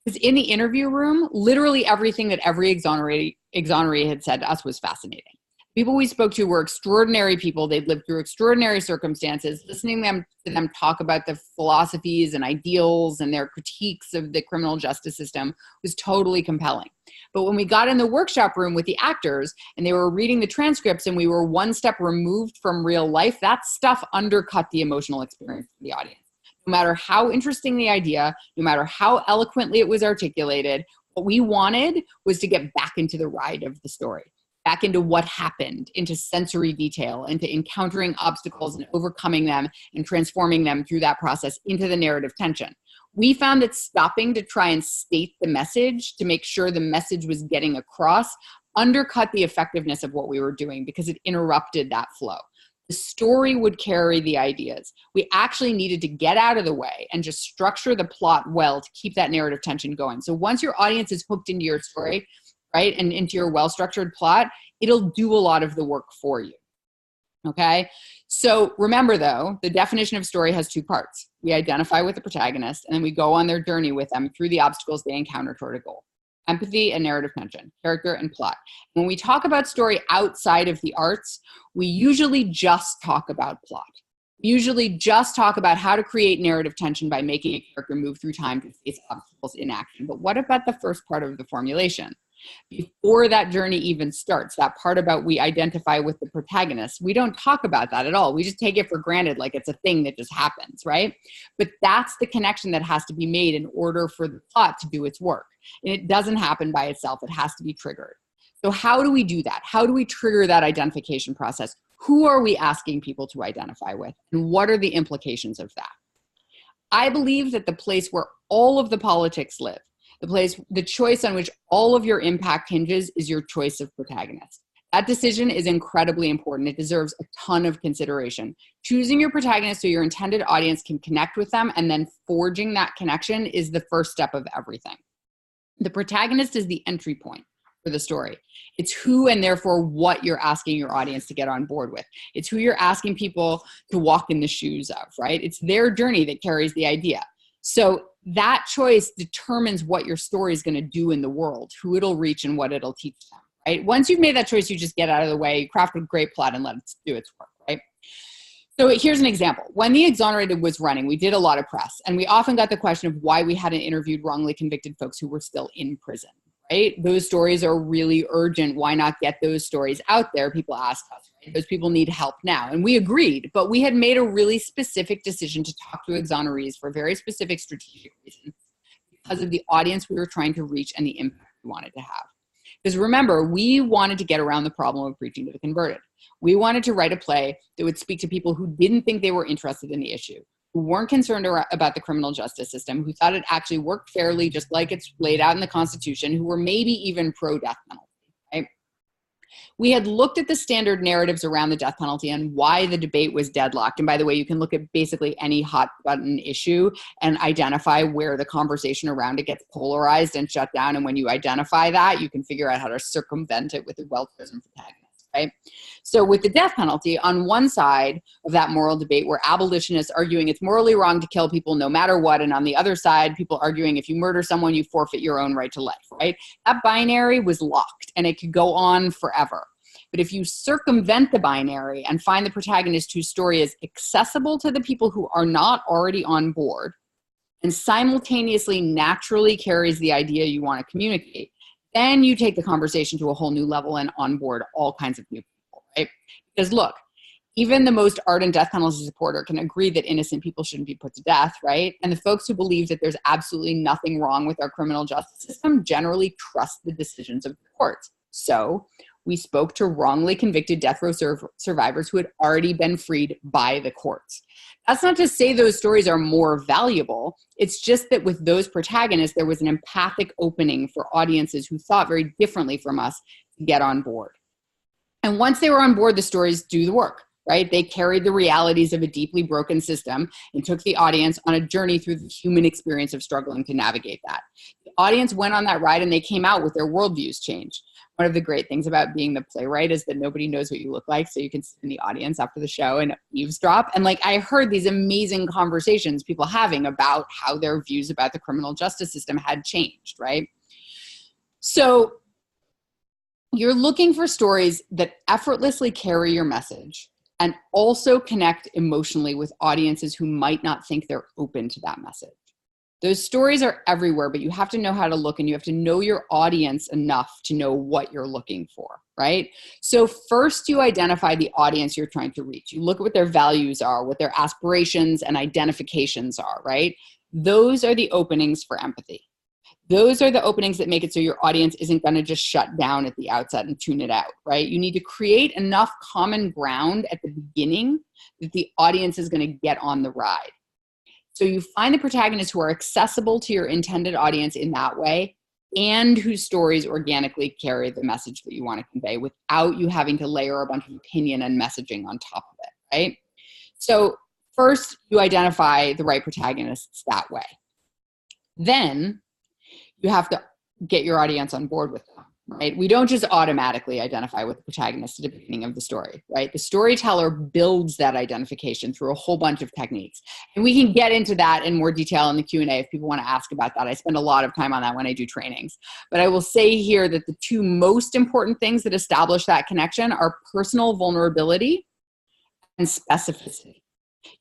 [SPEAKER 2] Because in the interview room, literally everything that every exoneree had said to us was fascinating. People we spoke to were extraordinary people. They'd lived through extraordinary circumstances. Listening to them talk about the philosophies and ideals and their critiques of the criminal justice system was totally compelling. But when we got in the workshop room with the actors and they were reading the transcripts and we were one step removed from real life, that stuff undercut the emotional experience for the audience. No matter how interesting the idea, no matter how eloquently it was articulated, what we wanted was to get back into the ride of the story, back into what happened, into sensory detail, into encountering obstacles and overcoming them and transforming them through that process into the narrative tension. We found that stopping to try and state the message to make sure the message was getting across undercut the effectiveness of what we were doing because it interrupted that flow. The story would carry the ideas. We actually needed to get out of the way and just structure the plot well to keep that narrative tension going. So once your audience is hooked into your story, right, and into your well-structured plot, it'll do a lot of the work for you, okay? So remember, though, the definition of story has two parts. We identify with the protagonist, and then we go on their journey with them through the obstacles they encounter toward a goal. Empathy and narrative tension, character and plot. When we talk about story outside of the arts, we usually just talk about plot. We usually just talk about how to create narrative tension by making a character move through time to face obstacles in action. But what about the first part of the formulation? Before that journey even starts, that part about we identify with the protagonist, we don't talk about that at all. We just take it for granted like it's a thing that just happens, right? But that's the connection that has to be made in order for the plot to do its work. And it doesn't happen by itself. It has to be triggered. So how do we do that? How do we trigger that identification process? Who are we asking people to identify with? And what are the implications of that? I believe that the place where all of the politics live, the choice on which all of your impact hinges is your choice of protagonist. That decision is incredibly important. It deserves a ton of consideration. Choosing your protagonist so your intended audience can connect with them and then forging that connection is the first step of everything. The protagonist is the entry point for the story. It's who and therefore what you're asking your audience to get on board with. It's who you're asking people to walk in the shoes of, right? It's their journey that carries the idea. So that choice determines what your story is going to do in the world, who it'll reach and what it'll teach them, right? Once you've made that choice, you just get out of the way, craft a great plot and let it do its work, right? So here's an example. When the Exonerated was running, we did a lot of press, and we often got the question of why we hadn't interviewed wrongly convicted folks who were still in prison, right? Those stories are really urgent. Why not get those stories out there? People ask us, right? Those people need help now. And we agreed, but we had made a really specific decision to talk to exonerees for very specific strategic reasons because of the audience we were trying to reach and the impact we wanted to have. Because remember, we wanted to get around the problem of preaching to the converted. We wanted to write a play that would speak to people who didn't think they were interested in the issue, who weren't concerned about the criminal justice system, who thought it actually worked fairly, just like it's laid out in the Constitution, who were maybe even pro-death penalty, right? We had looked at the standard narratives around the death penalty and why the debate was deadlocked. And by the way, you can look at basically any hot button issue and identify where the conversation around it gets polarized and shut down. And when you identify that, you can figure out how to circumvent it with a well-chosen protagonist. Right? So with the death penalty, on one side of that moral debate were abolitionists arguing it's morally wrong to kill people no matter what, and on the other side, people arguing if you murder someone, you forfeit your own right to life, right? That binary was locked, and it could go on forever. But if you circumvent the binary and find the protagonist whose story is accessible to the people who are not already on board, and simultaneously naturally carries the idea you want to communicate, then you take the conversation to a whole new level and onboard all kinds of new people, right? Because look, even the most ardent death penalty supporter can agree that innocent people shouldn't be put to death, right? And the folks who believe that there's absolutely nothing wrong with our criminal justice system generally trust the decisions of the courts. So we spoke to wrongly convicted death row survivors who had already been freed by the courts. That's not to say those stories are more valuable. It's just that with those protagonists, there was an empathic opening for audiences who thought very differently from us to get on board. And once they were on board, the stories do the work, right? They carried the realities of a deeply broken system and took the audience on a journey through the human experience of struggling to navigate that. The audience went on that ride and they came out with their worldviews changed. One of the great things about being the playwright is that nobody knows what you look like, so you can sit in the audience after the show and eavesdrop. And like, I heard these amazing conversations people having about how their views about the criminal justice system had changed, right? So you're looking for stories that effortlessly carry your message and also connect emotionally with audiences who might not think they're open to that message. Those stories are everywhere, but you have to know how to look and you have to know your audience enough to know what you're looking for, right? So first you identify the audience you're trying to reach. You look at what their values are, what their aspirations and identifications are, right? Those are the openings for empathy. Those are the openings that make it so your audience isn't going to just shut down at the outset and tune it out, right? You need to create enough common ground at the beginning that the audience is going to get on the ride. So you find the protagonists who are accessible to your intended audience in that way and whose stories organically carry the message that you want to convey without you having to layer a bunch of opinion and messaging on top of it, right? So first, you identify the right protagonists that way. Then you have to get your audience on board with them, right? We don't just automatically identify with the protagonist at the beginning of the story, right? The storyteller builds that identification through a whole bunch of techniques. And we can get into that in more detail in the Q&A if people want to ask about that. I spend a lot of time on that when I do trainings. But I will say here that the two most important things that establish that connection are personal vulnerability and specificity.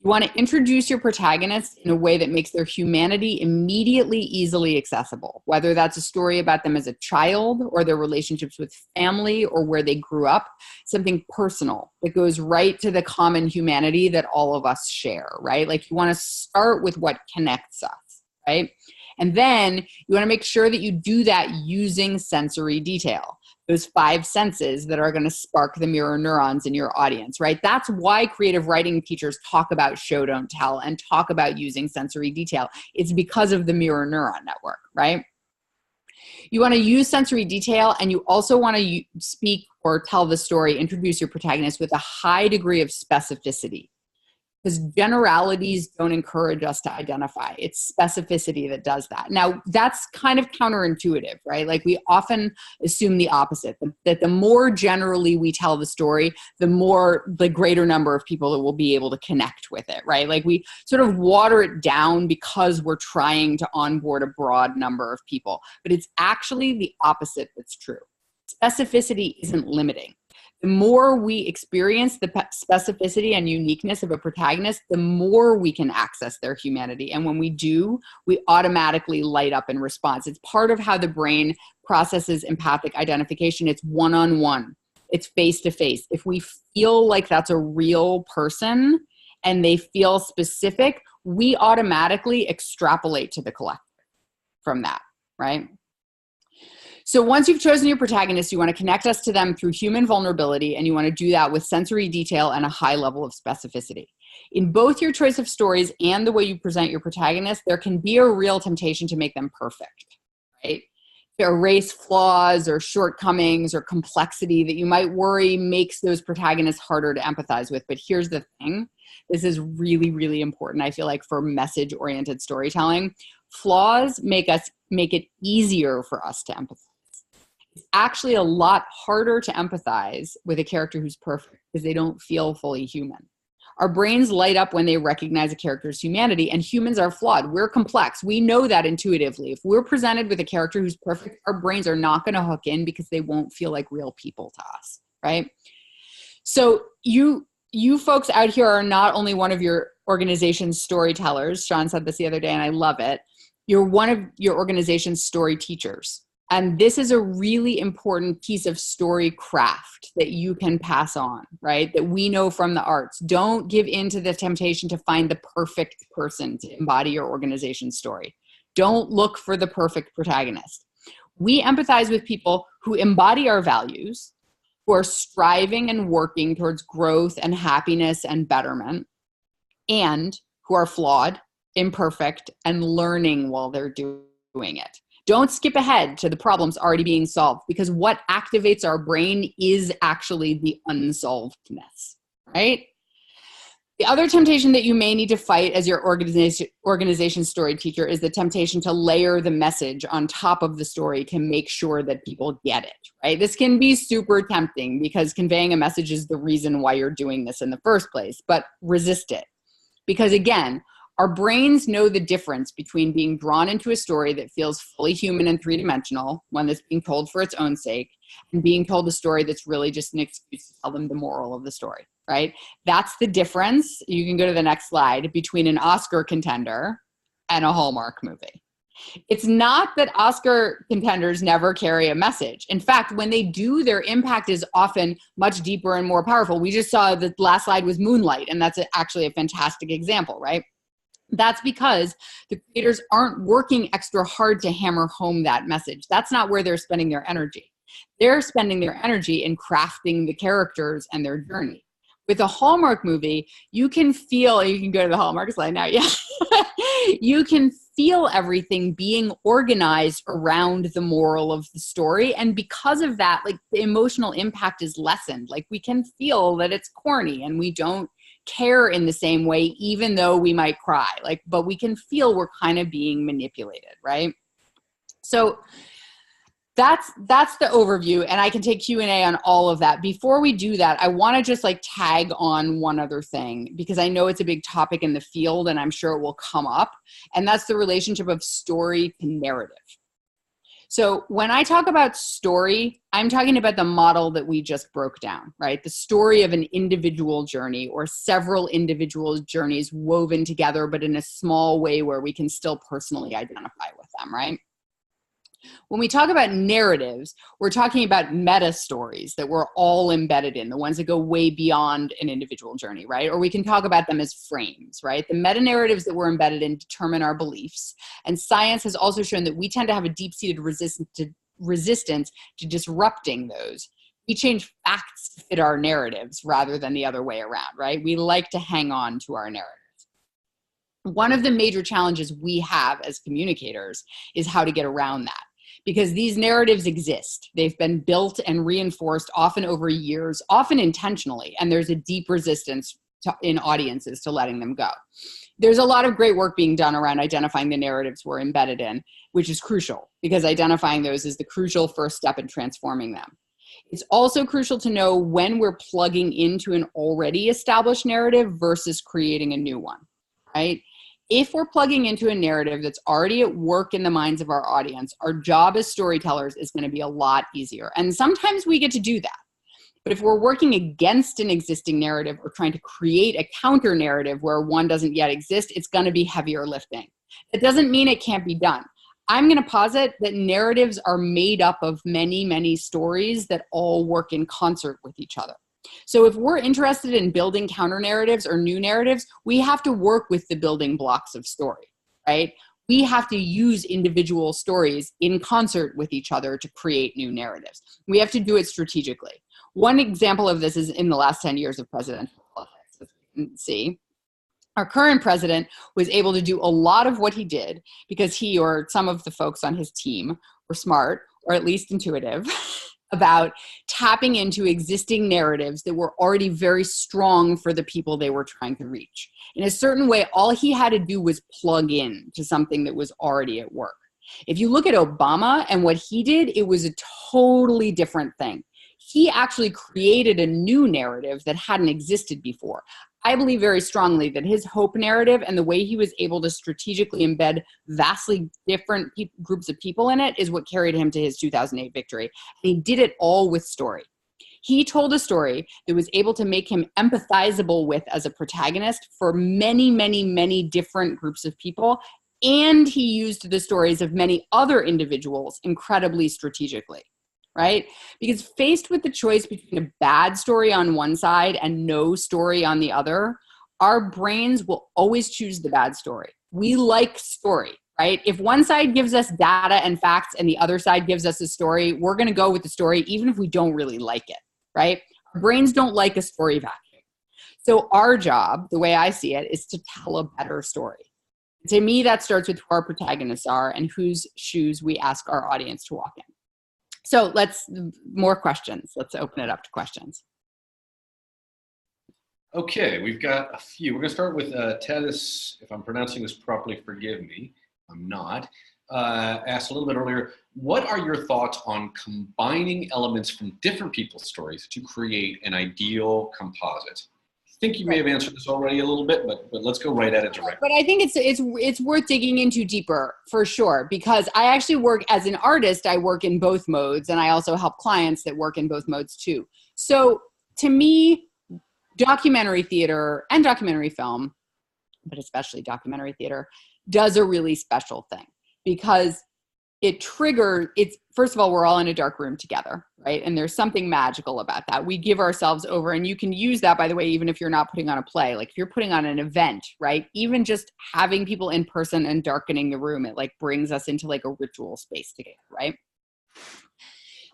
[SPEAKER 2] You want to introduce your protagonist in a way that makes their humanity immediately easily accessible, whether that's a story about them as a child or their relationships with family or where they grew up, something personal that goes right to the common humanity that all of us share, right? Like you want to start with what connects us, right? And then you want to make sure that you do that using sensory detail. Those 5 senses that are going to spark the mirror neurons in your audience, right? That's why creative writing teachers talk about show, don't tell and talk about using sensory detail. It's because of the mirror neuron network, right? You want to use sensory detail and you also want to speak or tell the story, introduce your protagonist with a high degree of specificity. Because generalities don't encourage us to identify. It's specificity that does that. Now, that's kind of counterintuitive, right? Like we often assume the opposite, that the more generally we tell the story, the greater number of people that will be able to connect with it, right? Like we sort of water it down because we're trying to onboard a broad number of people. But it's actually the opposite that's true. Specificity isn't limiting. The more we experience the specificity and uniqueness of a protagonist, the more we can access their humanity. And when we do, we automatically light up in response. It's part of how the brain processes empathic identification. It's one-on-one. It's face-to-face. If we feel like that's a real person and they feel specific, we automatically extrapolate to the collective from that, right? So once you've chosen your protagonist, you want to connect us to them through human vulnerability, and you want to do that with sensory detail and a high level of specificity. In both your choice of stories and the way you present your protagonist, there can be a real temptation to make them perfect, right? To erase flaws or shortcomings or complexity that you might worry makes those protagonists harder to empathize with. But here's the thing. This is really, really important, I feel like, for message-oriented storytelling. Flaws make it easier for us to empathize. It's actually a lot harder to empathize with a character who's perfect because they don't feel fully human. Our brains light up when they recognize a character's humanity, and humans are flawed. We're complex. We know that intuitively. If we're presented with a character who's perfect, our brains are not going to hook in because they won't feel like real people to us, right? So you folks out here are not only one of your organization's storytellers. Sean said this the other day, and I love it. You're one of your organization's story teachers. And this is a really important piece of story craft that you can pass on, right? That we know from the arts. Don't give in to the temptation to find the perfect person to embody your organization's story. Don't look for the perfect protagonist. We empathize with people who embody our values, who are striving and working towards growth and happiness and betterment, and who are flawed, imperfect, and learning while they're doing it. Don't skip ahead to the problems already being solved, because what activates our brain is actually the unsolvedness, right? The other temptation that you may need to fight as your organization story teacher is the temptation to layer the message on top of the story to make sure that people get it, right? This can be super tempting because conveying a message is the reason why you're doing this in the first place, but resist it. Because again, our brains know the difference between being drawn into a story that feels fully human and three-dimensional, one that's being told for its own sake, and being told a story that's really just an excuse to tell them the moral of the story, right? That's the difference. You can go to the next slide, between an Oscar contender and a Hallmark movie. It's not that Oscar contenders never carry a message. In fact, when they do, their impact is often much deeper and more powerful. We just saw the last slide was Moonlight, and that's actually a fantastic example, right? That's because the creators aren't working extra hard to hammer home that message. That's not where they're spending their energy. They're spending their energy in crafting the characters and their journey. With a Hallmark movie, you can feel, you can go to the Hallmark slide now, yeah. You can feel everything being organized around the moral of the story. And because of that, like, the emotional impact is lessened. Like, we can feel that it's corny and we don't care in the same way, even though we might cry, like, but we can feel we're kind of being manipulated, right? So that's the overview, and I can take Q&A on all of that. Before we do that, I want to just like tag on one other thing, because I know it's a big topic in the field and I'm sure it will come up, and that's the relationship of story to narrative. So when I talk about story, I'm talking about the model that we just broke down, right? The story of an individual journey or several individual journeys woven together, but in a small way where we can still personally identify with them, right? When we talk about narratives, we're talking about meta stories that we're all embedded in, the ones that go way beyond an individual journey, right? Or we can talk about them as frames, right? The meta narratives that we're embedded in determine our beliefs. And science has also shown that we tend to have a deep-seated resistance to disrupting those. We change facts to fit our narratives rather than the other way around, right? We like to hang on to our narratives. One of the major challenges we have as communicators is how to get around that. Because these narratives exist. They've been built and reinforced often over years, often intentionally, and there's a deep resistance in audiences to letting them go. There's a lot of great work being done around identifying the narratives we're embedded in, which is crucial, because identifying those is the crucial first step in transforming them. It's also crucial to know when we're plugging into an already established narrative versus creating a new one, right? If we're plugging into a narrative that's already at work in the minds of our audience, our job as storytellers is going to be a lot easier. And sometimes we get to do that. But if we're working against an existing narrative or trying to create a counter narrative where one doesn't yet exist, it's going to be heavier lifting. It doesn't mean it can't be done. I'm going to posit that narratives are made up of many, many stories that all work in concert with each other. So if we're interested in building counter narratives or new narratives, we have to work with the building blocks of story, right? We have to use individual stories in concert with each other to create new narratives. We have to do it strategically. One example of this is in the last 10 years of presidential politics, as you can see. Our current president was able to do a lot of what he did because he or some of the folks on his team were smart, or at least intuitive, about tapping into existing narratives that were already very strong for the people they were trying to reach. In a certain way, all he had to do was plug in to something that was already at work. If you look at Obama and what he did, it was a totally different thing. He actually created a new narrative that hadn't existed before. I believe very strongly that his hope narrative and the way he was able to strategically embed vastly different groups of people in it is what carried him to his 2008 victory. And he did it all with story. He told a story that was able to make him empathizable with as a protagonist for many, many, many different groups of people. And he used the stories of many other individuals incredibly strategically. Right? Because faced with the choice between a bad story on one side and no story on the other, our brains will always choose the bad story. We like story, right? If one side gives us data and facts and the other side gives us a story, we're going to go with the story even if we don't really like it, right? Our brains don't like a story vacuum. So our job, the way I see it, is to tell a better story. To me, that starts with who our protagonists are and whose shoes we ask our audience to walk in. So more questions. Let's open it up to questions.
[SPEAKER 1] Okay, we've got a few. We're going to start with Tedis, if I'm pronouncing this properly, forgive me, I'm not. Asked a little bit earlier, what are your thoughts on combining elements from different people's stories to create an ideal composite? I think you may have answered this already a little bit, but let's go right at it directly.
[SPEAKER 2] But I think it's worth digging into deeper for sure, because I actually work as an artist. I work in both modes, and I also help clients that work in both modes too. So to me, documentary theater and documentary film, but especially documentary theater, does a really special thing because first of all, we're all in a dark room together, right? And there's something magical about that. We give ourselves over, and you can use that, by the way, even if you're not putting on a play, like if you're putting on an event, right? Even just having people in person and darkening the room, it like brings us into like a ritual space together, right?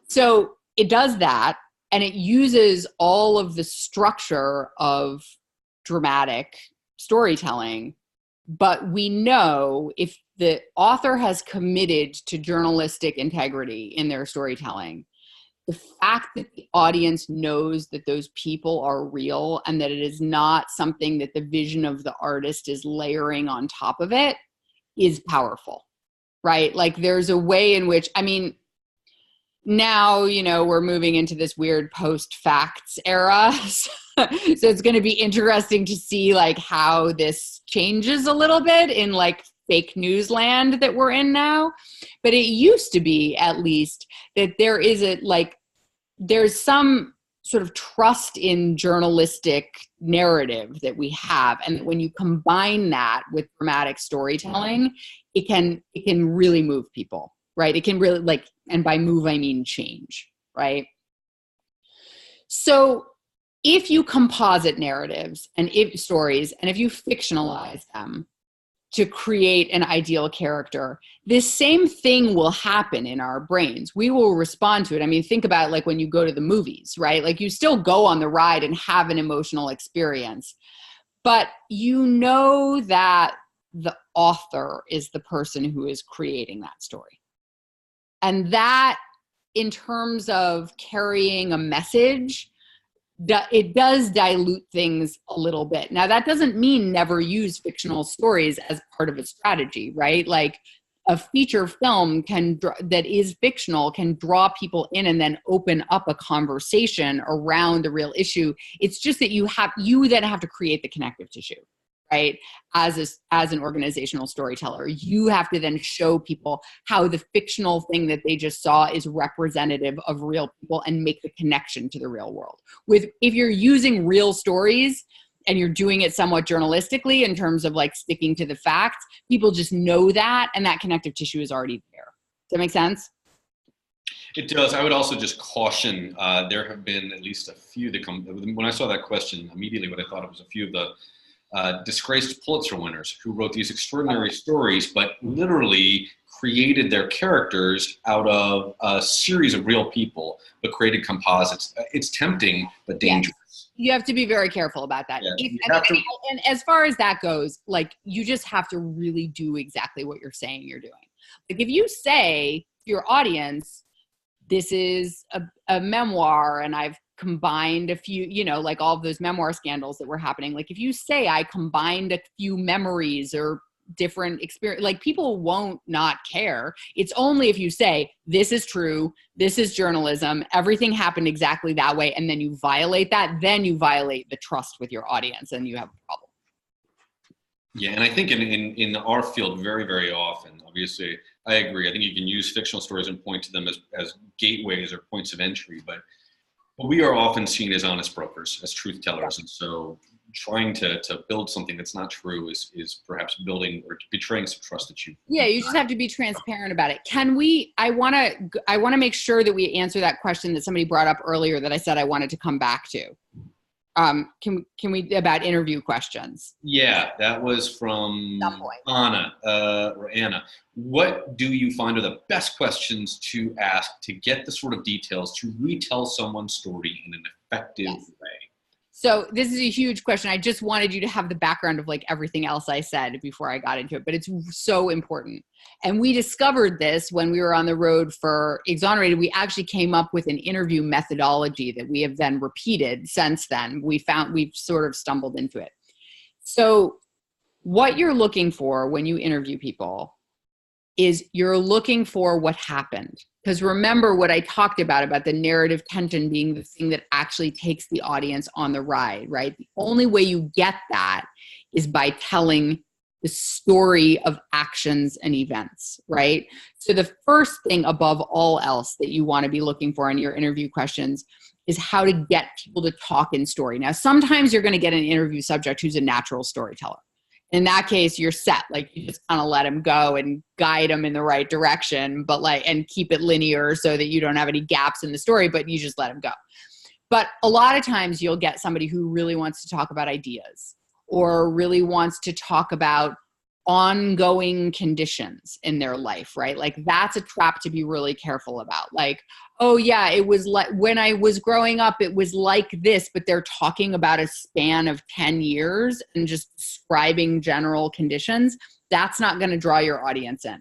[SPEAKER 2] So it does that, and it uses all of the structure of dramatic storytelling. But we know if the author has committed to journalistic integrity in their storytelling, the fact that the audience knows that those people are real and that it is not something that the vision of the artist is layering on top of it is powerful, right? Like there's a way in which, I mean, now, we're moving into this weird post-facts era. So it's going to be interesting to see like how this changes a little bit in like fake news land that we're in now. But it used to be, at least, that there's some sort of trust in journalistic narrative that we have. And when you combine that with dramatic storytelling, it can really move people. Right? It can really and by move, I mean change, right? So if you composite narratives and stories, and if you fictionalize them to create an ideal character, this same thing will happen in our brains. We will respond to it. I mean, think about like when you go to the movies, right? Like you still go on the ride and have an emotional experience, but you know that the author is the person who is creating that story. And that, in terms of carrying a message, it does dilute things a little bit. Now, that doesn't mean never use fictional stories as part of a strategy, right? Like a feature film that is fictional can draw people in and then open up a conversation around the real issue. It's just that you then have to create the connective tissue. Right? As an organizational storyteller, you have to then show people how the fictional thing that they just saw is representative of real people and make the connection to the real world. If you're using real stories and you're doing it somewhat journalistically in terms of like sticking to the facts, people just know that, and that connective tissue is already there. Does that make sense?
[SPEAKER 1] It does. I would also just caution, there have been at least a few that when I saw that question, immediately what I thought it was a few of the disgraced Pulitzer winners who wrote these extraordinary stories, but literally created their characters out of a series of real people, but created composites. It's tempting, but dangerous.
[SPEAKER 2] Yes. You have to be very careful about that.
[SPEAKER 1] Yeah,
[SPEAKER 2] And as far as that goes, like, you just have to really do exactly what you're saying you're doing. Like, if you say to your audience, this is a memoir and I've combined a few, you know, like all of those memoir scandals that were happening. Like, if you say I combined a few memories or different experience, like, people won't not care. It's only if you say, this is true, this is journalism, everything happened exactly that way, and then you violate that, then you violate the trust with your audience and you have a problem.
[SPEAKER 1] Yeah, and I think in our field, very, very often, obviously, I agree. I think you can use fictional stories and point to them as gateways or points of entry, but we are often seen as honest brokers, as truth tellers, and so trying to build something that's not true is perhaps building or betraying some trust that you.
[SPEAKER 2] Yeah, you just have to be transparent about it. I want to make sure that we answer that question that somebody brought up earlier that I said I wanted to come back to. Can we, about interview questions?
[SPEAKER 1] Yeah, that was from Anna. What do you find are the best questions to ask to get the sort of details to retell someone's story in an effective way?
[SPEAKER 2] So this is a huge question. I just wanted you to have the background of like everything else I said before I got into it, but it's so important. And we discovered this when we were on the road for Exonerated. We actually came up with an interview methodology that we have then repeated since then. We've sort of stumbled into it. So what you're looking for when you interview people is you're looking for what happened. Because remember what I talked about the narrative tension being the thing that actually takes the audience on the ride, right? The only way you get that is by telling the story of actions and events, right? So the first thing above all else that you want to be looking for in your interview questions is how to get people to talk in story. Now, sometimes you're going to get an interview subject who's a natural storyteller. In that case, you're set. Like, you just kind of let them go and guide them in the right direction, but and keep it linear so that you don't have any gaps in the story, but you just let them go. But a lot of times you'll get somebody who really wants to talk about ideas or really wants to talk about ongoing conditions in their life, right? Like, that's a trap to be really careful about. Like, oh yeah, it was like when I was growing up, it was like this, but they're talking about a span of 10 years and just describing general conditions. That's not going to draw your audience in,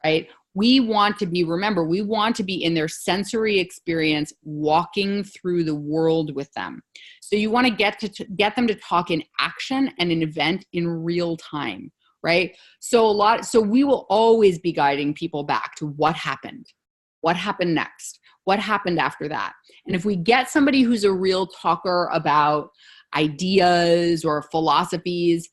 [SPEAKER 2] right? We want to be in their sensory experience, walking through the world with them. So you want to get them to talk in action and an event in real time. Right? So we will always be guiding people back to what happened next, what happened after that. And if we get somebody who's a real talker about ideas or philosophies,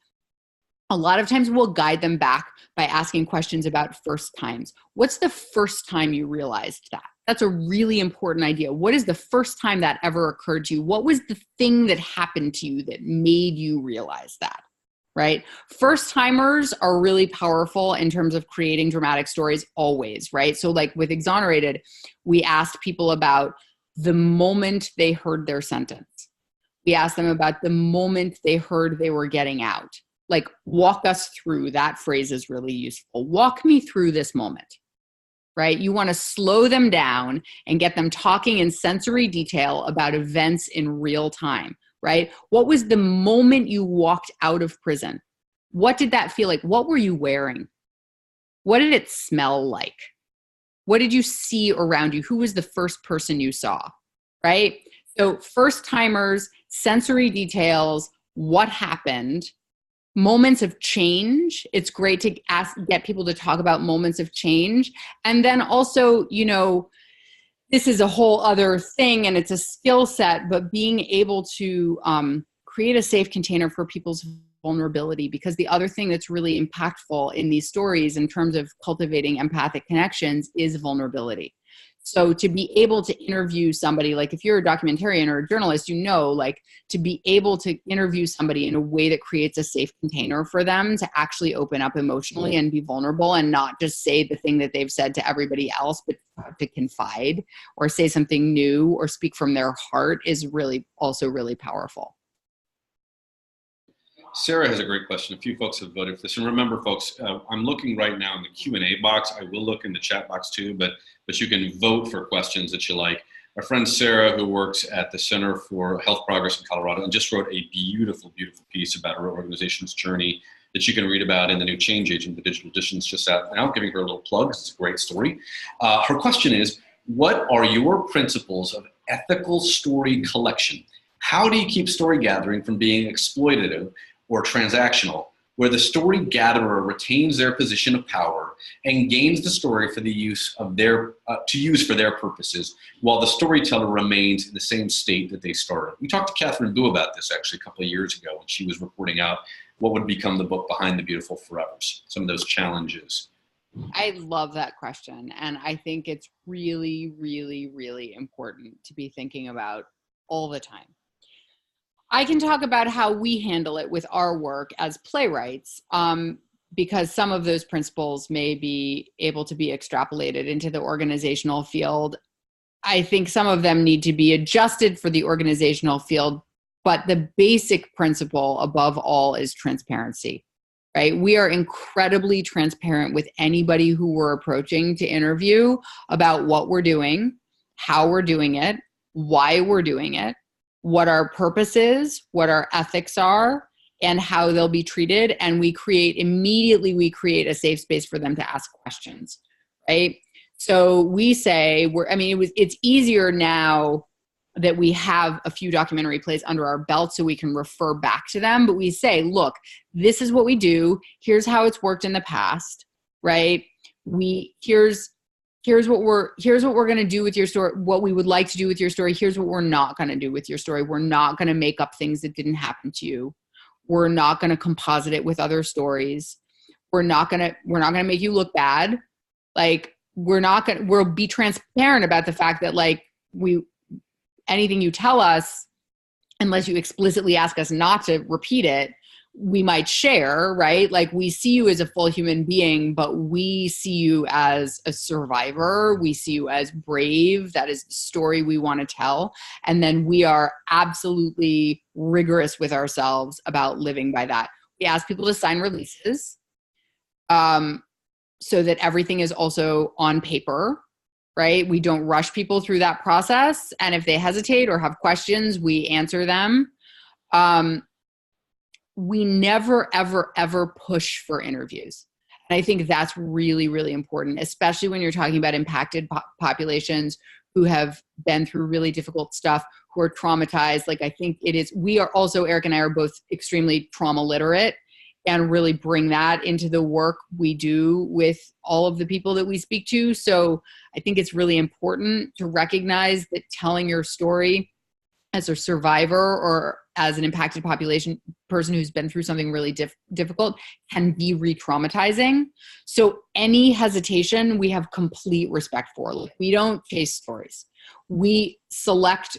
[SPEAKER 2] a lot of times we'll guide them back by asking questions about first times. What's the first time you realized that? That's a really important idea. What is the first time that ever occurred to you? What was the thing that happened to you that made you realize that? Right? First timers are really powerful in terms of creating dramatic stories always, right? So like with Exonerated, we asked people about the moment they heard their sentence. We asked them about the moment they heard they were getting out. Like, walk us through. That phrase is really useful. Walk me through this moment, right? You want to slow them down and get them talking in sensory detail about events in real time. Right? What was the moment you walked out of prison? What did that feel like? What were you wearing? What did it smell like? What did you see around you? Who was the first person you saw? Right? So first timers, sensory details, what happened, moments of change. It's great to get people to talk about moments of change. And then also, this is a whole other thing and it's a skill set, but being able to create a safe container for people's vulnerability, because the other thing that's really impactful in these stories in terms of cultivating empathic connections is vulnerability. So to be able to interview somebody, like if you're a documentarian or a journalist, like to be able to interview somebody in a way that creates a safe container for them to actually open up emotionally and be vulnerable and not just say the thing that they've said to everybody else, but to confide or say something new or speak from their heart is really also really powerful.
[SPEAKER 1] Sarah has a great question. A few folks have voted for this. And remember, folks, I'm looking right now in the Q&A box. I will look in the chat box too, but you can vote for questions that you like. Our friend Sarah, who works at the Center for Health Progress in Colorado, and just wrote a beautiful, beautiful piece about her organization's journey that you can read about in the new Change Agent, the digital edition's just out now, giving her a little plug. It's a great story. Her question is, what are your principles of ethical story collection? How do you keep story gathering from being exploitative or transactional, where the story gatherer retains their position of power and gains the story for the use of to use for their purposes, while the storyteller remains in the same state that they started? We talked to Catherine Boo about this actually a couple of years ago when she was reporting out what would become the book Behind the Beautiful Forevers, some of those challenges.
[SPEAKER 2] I love that question. And I think it's really, really, really important to be thinking about all the time. I can talk about how we handle it with our work as playwrights, because some of those principles may be able to be extrapolated into the organizational field. I think some of them need to be adjusted for the organizational field, but the basic principle above all is transparency, right? We are incredibly transparent with anybody who we're approaching to interview about what we're doing, how we're doing it, why we're doing it, what our purpose is, what our ethics are, and how they'll be treated. And we create a safe space for them to ask questions, right? So we say, it's easier now that we have a few documentary plays under our belt so we can refer back to them. But we say, look, this is what we do. Here's how it's worked in the past, right? Here's what we're going to do with your story, what we would like to do with your story. Here's what we're not going to do with your story. We're not going to make up things that didn't happen to you. We're not going to composite it with other stories. We're not going to make you look bad. Like, we'll be transparent about the fact that, like, anything you tell us, unless you explicitly ask us not to repeat it, we might share, right? Like, we see you as a full human being, but we see you as a survivor. We see you as brave. That is the story we want to tell. And then we are absolutely rigorous with ourselves about living by that. We ask people to sign releases, so that everything is also on paper, right? We don't rush people through that process. And if they hesitate or have questions, we answer them. We never, ever, ever push for interviews. And I think that's really, really important, especially when you're talking about impacted populations who have been through really difficult stuff, who are traumatized. Like, I think we are also, Eric and I are both extremely trauma literate, and really bring that into the work we do with all of the people that we speak to. So I think it's really important to recognize that telling your story as a survivor or as an impacted population person who's been through something really difficult can be re-traumatizing. So any hesitation, we have complete respect for. Like, we don't chase stories. We select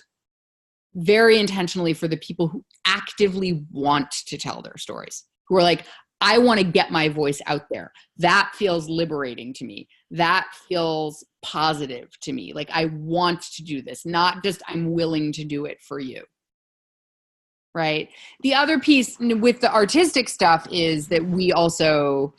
[SPEAKER 2] very intentionally for the people who actively want to tell their stories, who are like, I want to get my voice out there. That feels liberating to me. That feels positive to me. Like, I want to do this, not just I'm willing to do it for you. Right. The other piece with the artistic stuff is that we also,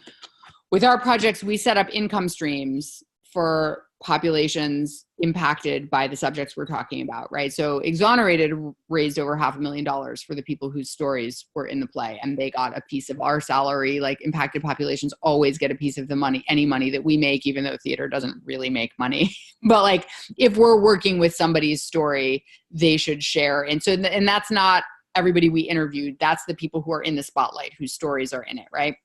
[SPEAKER 2] with our projects, we set up income streams for populations impacted by the subjects we're talking about, right? So Exonerated raised over $500,000 for the people whose stories were in the play, and they got a piece of our salary. Like, impacted populations always get a piece of the money, any money that we make, even though theater doesn't really make money. But, like, if we're working with somebody's story, they should share. And so, and that's not everybody we interviewed. That's the people who are in the spotlight, whose stories are in it, right?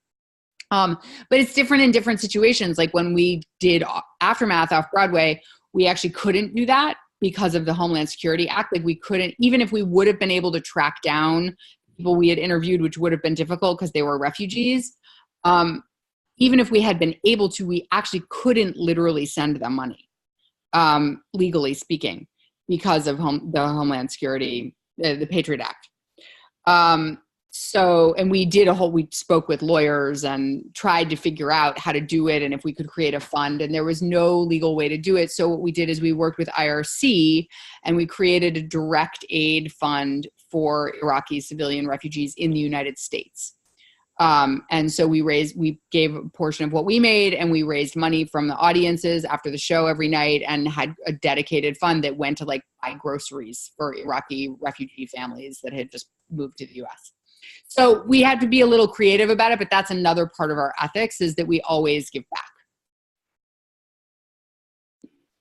[SPEAKER 2] But it's different in different situations. Like, when we did Aftermath off Broadway, we actually couldn't do that because of the Homeland Security Act. Like, we couldn't, even if we would have been able to track down people we had interviewed, which would have been difficult because they were refugees. Even if we had been able to, we actually couldn't literally send them money, legally speaking, because of the Homeland Security, the Patriot Act. And we spoke with lawyers and tried to figure out how to do it and if we could create a fund, and there was no legal way to do it. So what we did is we worked with IRC and we created a direct aid fund for Iraqi civilian refugees in the United States. And so we gave a portion of what we made, and we raised money from the audiences after the show every night, and had a dedicated fund that went to like buy groceries for Iraqi refugee families that had just moved to the US. So we had to be a little creative about it, but that's another part of our ethics, is that we always give back.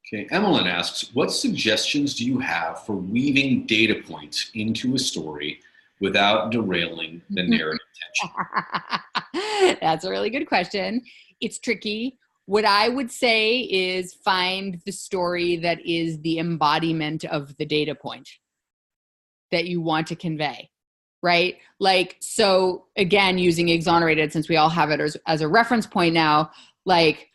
[SPEAKER 1] Okay, Emmeline asks, what suggestions do you have for weaving data points into a story without derailing the narrative tension?
[SPEAKER 2] That's a really good question. It's tricky. What I would say is find the story that is the embodiment of the data point that you want to convey, right? Like, so again, using Exonerated, since we all have it as a reference point now, like,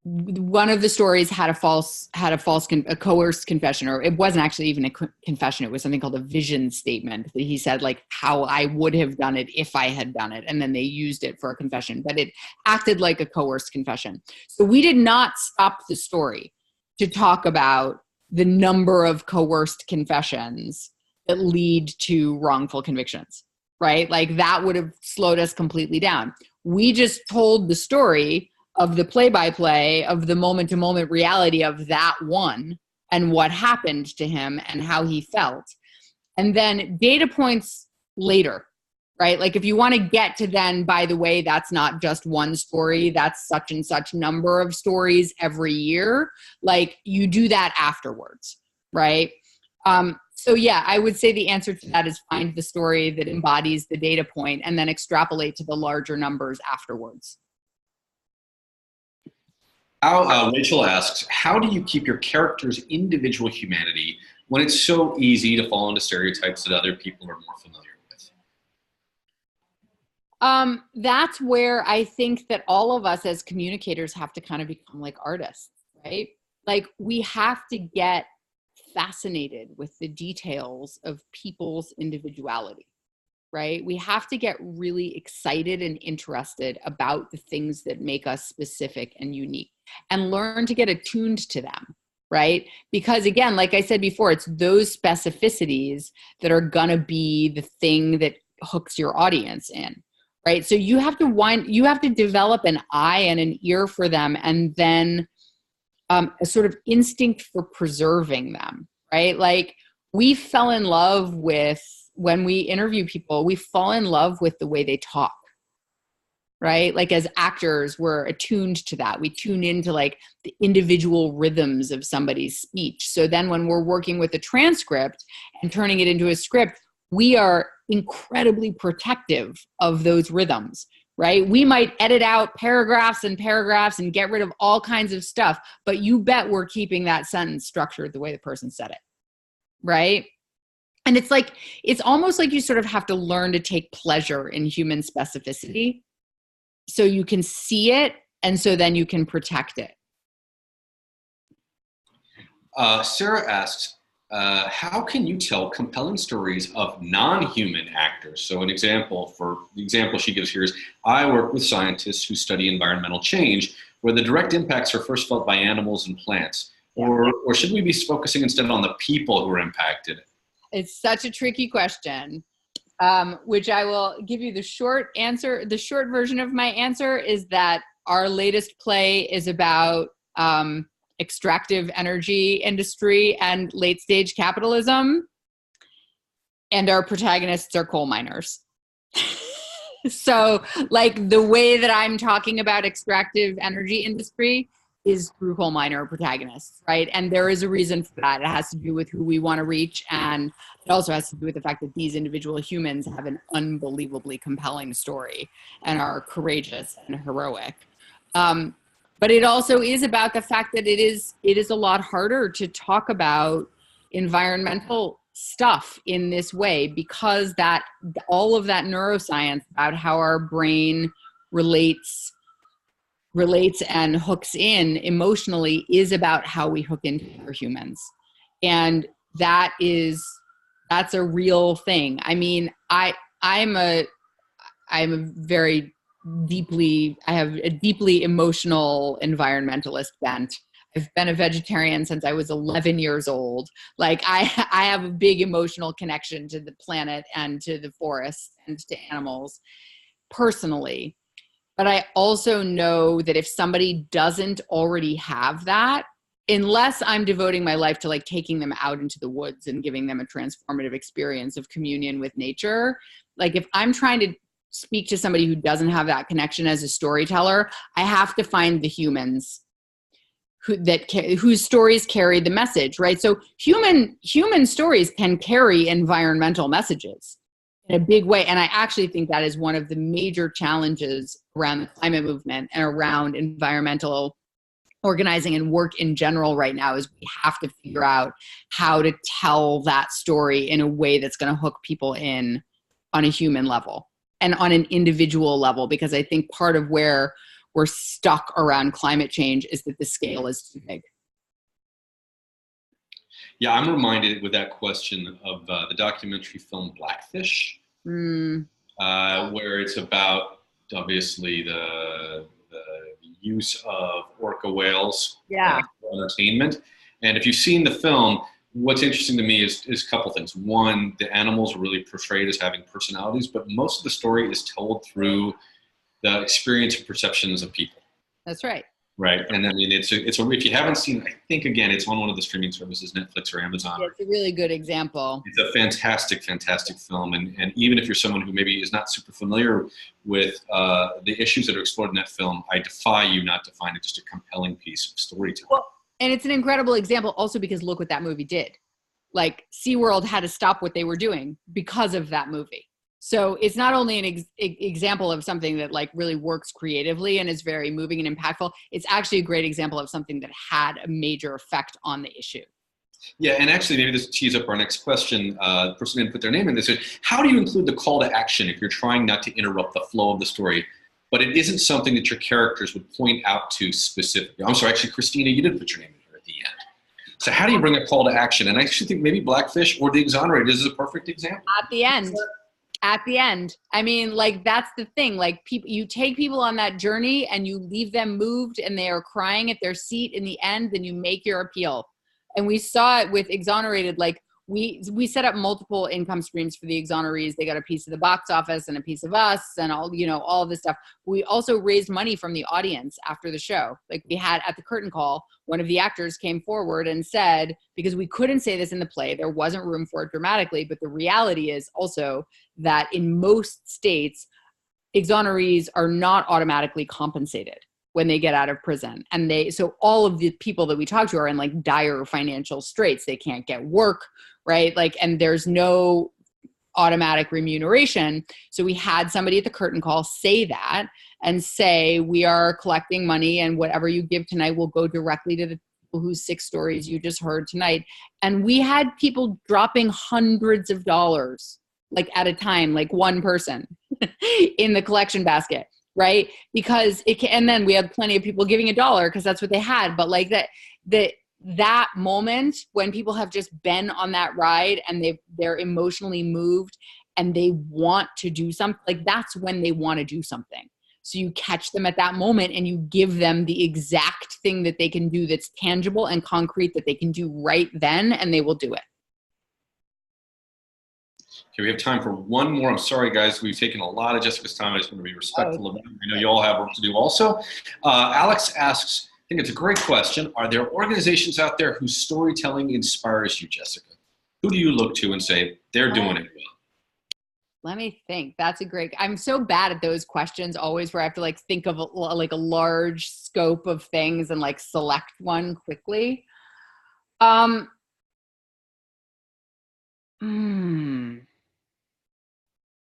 [SPEAKER 2] one of the stories had a coerced confession, or it wasn't actually even a confession. It was something called a vision statement that he said, like, how I would have done it if I had done it. And then they used it for a confession, but it acted like a coerced confession. So we did not stop the story to talk about the number of coerced confessions that lead to wrongful convictions, right? Like, that would have slowed us completely down. We just told the story of the play-by-play, of the moment-to-moment reality of that one, and what happened to him and how he felt. And then data points later, right? Like, if you want to get to then, by the way, that's not just one story, that's such and such number of stories every year, like, you do that afterwards, right? So yeah, I would say the answer to that is find the story that embodies the data point and then extrapolate to the larger numbers afterwards.
[SPEAKER 1] Rachel asks, how do you keep your character's individual humanity when it's so easy to fall into stereotypes that other people are more familiar with?
[SPEAKER 2] That's where I think that all of us as communicators have to kind of become like artists, right? Like, we have to get fascinated with the details of people's individuality, right? We have to get really excited and interested about the things that make us specific and unique, and learn to get attuned to them, right? Because again, like I said before, it's those specificities that are gonna be the thing that hooks your audience in, right? So you have to develop an eye and an ear for them, and then a sort of instinct for preserving them, right? Like, we fell in love with, when we interview people, we fall in love with the way they talk, right? Like, as actors, we're attuned to that. We tune into like the individual rhythms of somebody's speech. So then when we're working with a transcript and turning it into a script, we are incredibly protective of those rhythms, right? We might edit out paragraphs and paragraphs and get rid of all kinds of stuff, but you bet we're keeping that sentence structured the way the person said it, right? And it's like, it's almost like you sort of have to learn to take pleasure in human specificity so you can see it, and so then you can protect it.
[SPEAKER 1] Sarah asks, how can you tell compelling stories of non-human actors? So the example she gives here is, I work with scientists who study environmental change, where the direct impacts are first felt by animals and plants. Or should we be focusing instead on the people who are impacted?
[SPEAKER 2] It's such a tricky question, which I will give you the short answer. The short version of my answer is that our latest play is about extractive energy industry and late stage capitalism, and our protagonists are coal miners. So like, the way that I'm talking about extractive energy industry is through coal miner protagonists, right? And there is a reason for that. It has to do with who we want to reach, and it also has to do with the fact that these individual humans have an unbelievably compelling story and are courageous and heroic. But it also is about the fact that it is a lot harder to talk about environmental stuff in this way, because that all of that neuroscience about how our brain relates and hooks in emotionally is about how we hook into other humans. And that's a real thing. I mean, I have a deeply emotional environmentalist bent. I've been a vegetarian since I was 11 years old. Like I have a big emotional connection to the planet and to the forest and to animals personally. But I also know that if somebody doesn't already have that, unless I'm devoting my life to like taking them out into the woods and giving them a transformative experience of communion with nature, like if I'm trying to speak to somebody who doesn't have that connection as a storyteller, I have to find the humans whose stories carry the message, right? So human stories can carry environmental messages in a big way. And I actually think that is one of the major challenges around the climate movement and around environmental organizing and work in general right now, is we have to figure out how to tell that story in a way that's going to hook people in on a human level and on an individual level, because I think part of where we're stuck around climate change is that the scale is too big.
[SPEAKER 1] Yeah, I'm reminded with that question of the documentary film Blackfish, where it's about obviously the use of orca whales for entertainment. And if you've seen the film, what's interesting to me is a couple things. One, the animals are really portrayed as having personalities, but most of the story is told through the experience and perceptions of people.
[SPEAKER 2] That's right.
[SPEAKER 1] Right. And I mean, it's if you haven't seen, I think again, it's on one of the streaming services, Netflix or Amazon.
[SPEAKER 2] Yeah, it's a really good example.
[SPEAKER 1] It's a fantastic film. And even if you're someone who maybe is not super familiar with the issues that are explored in that film, I defy you not to find it just a compelling piece of storytelling.
[SPEAKER 2] Well, and it's an incredible example also because look what that movie did. Like SeaWorld had to stop what they were doing because of that movie. So it's not only an example of something that like really works creatively and is very moving and impactful, it's actually a great example of something that had a major effect on the issue.
[SPEAKER 1] Yeah, and actually maybe this tees up our next question. The person didn't put their name in this. How do you include the call to action if you're trying not to interrupt the flow of the story, but it isn't something that your characters would point out to specifically? I'm sorry, actually, Christina, you did put your name in here at the end. So how do you bring a call to action? And I actually think maybe Blackfish or The Exonerated is a perfect example.
[SPEAKER 2] At the end. At the end. I mean, like, that's the thing. Like, people, you take people on that journey and you leave them moved and they are crying at their seat in the end, then you make your appeal. And we saw it with Exonerated. Like, we set up multiple income streams for the exonerees. They got a piece of the box office and a piece of us and all, you know, all of this stuff. We also raised money from the audience after the show. Like, we had at the curtain call, one of the actors came forward and said, because we couldn't say this in the play, there wasn't room for it dramatically, but the reality is also that in most states, exonerees are not automatically compensated when they get out of prison. And so all of the people that we talk to are in like dire financial straits. They can't get work, right? Like, and there's no automatic remuneration. So we had somebody at the curtain call say that and say, we are collecting money and whatever you give tonight will go directly to the people whose 6 stories you just heard tonight. And we had people dropping hundreds of dollars, like at a time, like one person in the collection basket. Right? Because it can, and then we had plenty of people giving $1 because that's what they had. But like that moment when people have just been on that ride and they're emotionally moved and they want to do something, like that's when they want to do something. So you catch them at that moment and you give them the exact thing that they can do that's tangible and concrete that they can do right then, and they will do it.
[SPEAKER 1] Okay, we have time for one more. I'm sorry, guys. We've taken a lot of Jessica's time. I just want to be respectful of it. I know you all have work to do also. Alex asks, I think it's a great question. Are there organizations out there whose storytelling inspires you, Jessica? Who do you look to and say, they're doing it well?
[SPEAKER 2] Let me think. That's a great, I'm so bad at those questions always where I have to like think of like a large scope of things and like select one quickly.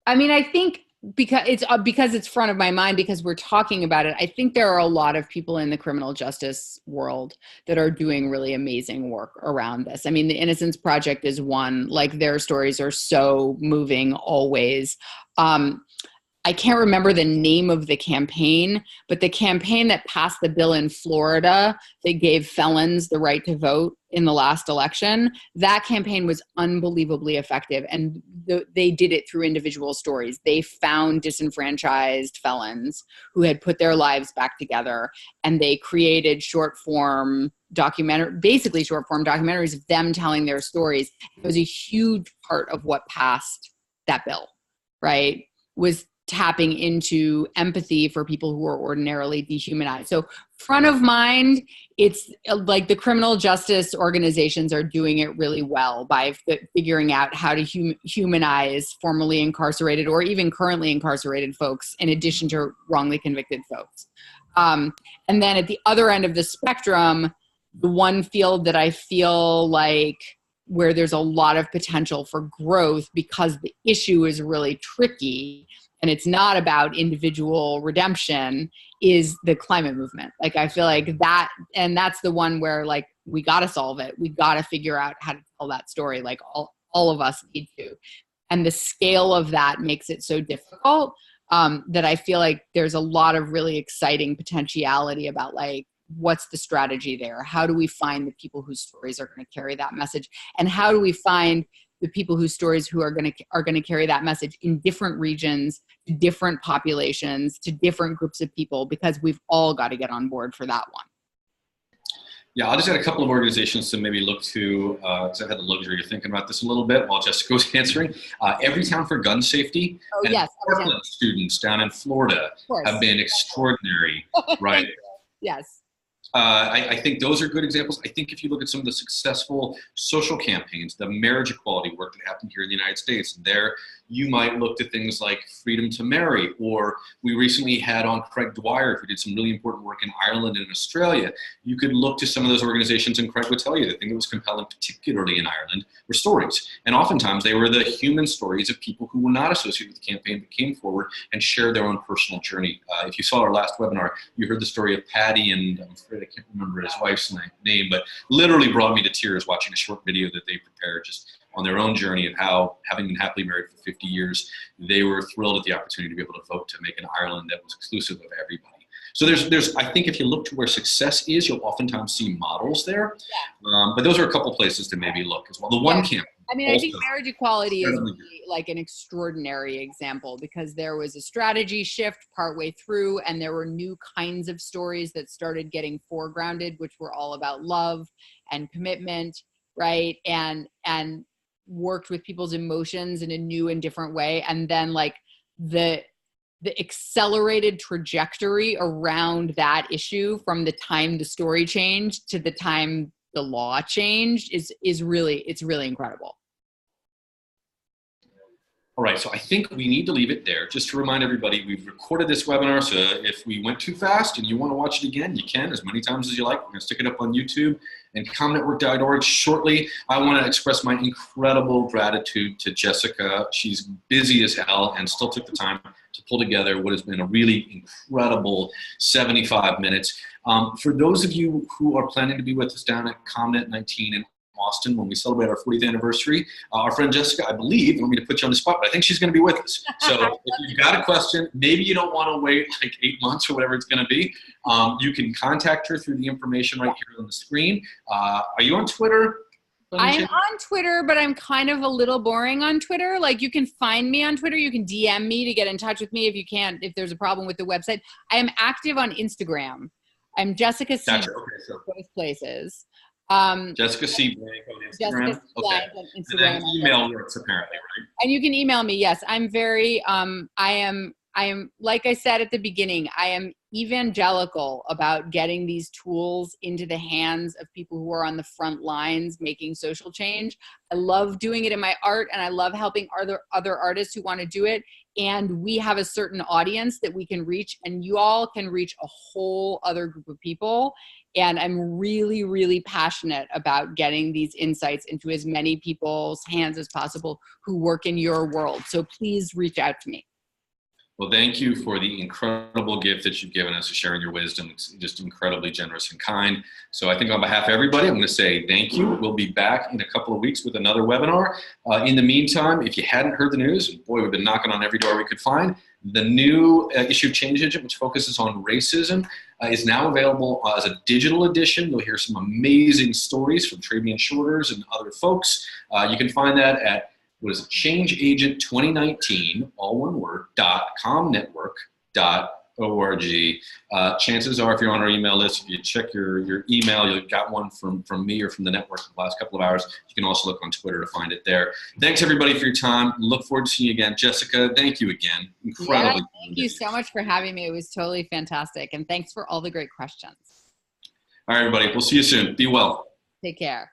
[SPEAKER 2] I mean, I think because it's front of my mind because we're talking about it, I think there are a lot of people in the criminal justice world that are doing really amazing work around this. I mean, the Innocence Project is one. Like, their stories are so moving always. I can't remember the name of the campaign, but the campaign that passed the bill in Florida that gave felons the right to vote in the last election, that campaign was unbelievably effective. And they did it through individual stories. They found disenfranchised felons who had put their lives back together, and they created short form basically short form documentaries of them telling their stories. It was a huge part of what passed that bill, right? Was tapping into empathy for people who are ordinarily dehumanized. So front of mind, it's like the criminal justice organizations are doing it really well by figuring out how to humanize formerly incarcerated or even currently incarcerated folks in addition to wrongly convicted folks. And then at the other end of the spectrum, the one field that I feel like where there's a lot of potential for growth because the issue is really tricky and it's not about individual redemption, is the climate movement. Like, I feel like that, and that's the one where, like, we got to solve it. We got to figure out how to tell that story. Like, all of us need to. And the scale of that makes it so difficult that I feel like there's a lot of really exciting potentiality about, like, what's the strategy there? How do we find the people whose stories are going to carry that message? And how do we find the people whose stories who are going to carry that message in different regions, to different populations, to different groups of people, because we've all got to get on board for that one.
[SPEAKER 1] Yeah, I'll just add a couple of organizations to maybe look to, because I've had the luxury of thinking about this a little bit while Jessica was answering. Everytown for Gun Safety and
[SPEAKER 2] yes,
[SPEAKER 1] students down in Florida have been extraordinary, right?
[SPEAKER 2] Yes.
[SPEAKER 1] I think those are good examples. I think if you look at some of the successful social campaigns, the marriage equality work that happened here in the United States, there you might look to things like Freedom to Marry, or we recently had on Craig Dwyer, who did some really important work in Ireland and Australia. You could look to some of those organizations, and Craig would tell you the thing that was compelling, particularly in Ireland, were stories. And oftentimes they were the human stories of people who were not associated with the campaign but came forward and shared their own personal journey. If you saw our last webinar, you heard the story of Patty, and I'm afraid I can't remember his wife's name, but literally brought me to tears watching a short video that they prepared just on their own journey of how, having been happily married for 50 years, they were thrilled at the opportunity to be able to vote to make an Ireland that was exclusive of everybody. So there's I think if you look to where success is, you'll oftentimes see models there. But those are a couple places to maybe look as well. The one camp.
[SPEAKER 2] I mean, I think marriage equality is really like an extraordinary example, because there was a strategy shift partway through, and there were new kinds of stories that started getting foregrounded, which were all about love and commitment, right? And worked with people's emotions in a new and different way. And then, like, the accelerated trajectory around that issue from the time the story changed to the time the law changed is really incredible.
[SPEAKER 1] All right, so I think we need to leave it there. Just to remind everybody, we've recorded this webinar, so if we went too fast and you want to watch it again, you can as many times as you like. We're going to stick it up on YouTube and comnetwork.org shortly. I want to express my incredible gratitude to Jessica. She's busy as hell and still took the time to pull together what has been a really incredible 75 minutes. For those of you who are planning to be with us down at ComNet 19 in Austin when we celebrate our 40th anniversary, our friend Jessica, I believe, I don't mean to put you on the spot, but I think she's going to be with us. So if you've got a question, maybe you don't want to wait like 8 months or whatever it's going to be, you can contact her through the information right here on the screen. Are you on Twitter?
[SPEAKER 2] I'm on Twitter, but I'm kind of a little boring on Twitter. Like, you can find me on Twitter. You can DM me to get in touch with me if there's a problem with the website. I am active on Instagram. I'm Jessica C.
[SPEAKER 1] Gotcha. Okay, so
[SPEAKER 2] both places.
[SPEAKER 1] Jessica C. Blank on Instagram.
[SPEAKER 2] Jessica C. Blank on Instagram.
[SPEAKER 1] And then email works apparently, right?
[SPEAKER 2] And you can email me. Yes, I'm very. I am, like I said at the beginning, I am evangelical about getting these tools into the hands of people who are on the front lines making social change. I love doing it in my art, and I love helping other artists who want to do it. And we have a certain audience that we can reach, and you all can reach a whole other group of people. And I'm really, really passionate about getting these insights into as many people's hands as possible who work in your world. So please reach out to me.
[SPEAKER 1] Well, thank you for the incredible gift that you've given us, sharing your wisdom. It's just incredibly generous and kind. So I think on behalf of everybody, I'm going to say thank you. We'll be back in a couple of weeks with another webinar. In the meantime, if you hadn't heard the news, and boy, we've been knocking on every door we could find, the new issue of Change Agent, which focuses on racism, is now available as a digital edition. You'll hear some amazing stories from Travian Shorters and other folks. You can find that at Change Agent 2019, all one word, .comnetwork.org. Chances are, if you're on our email list, if you check your email, you got one from me or from the network in the last couple of hours. You can also look on Twitter to find it there. Thanks, everybody, for your time. Look forward to seeing you again. Jessica, thank you again. Incredibly.
[SPEAKER 2] Yeah, thank you so much for having me. It was totally fantastic. And thanks for all the great questions.
[SPEAKER 1] All right, everybody. We'll see you soon. Be well.
[SPEAKER 2] Take care.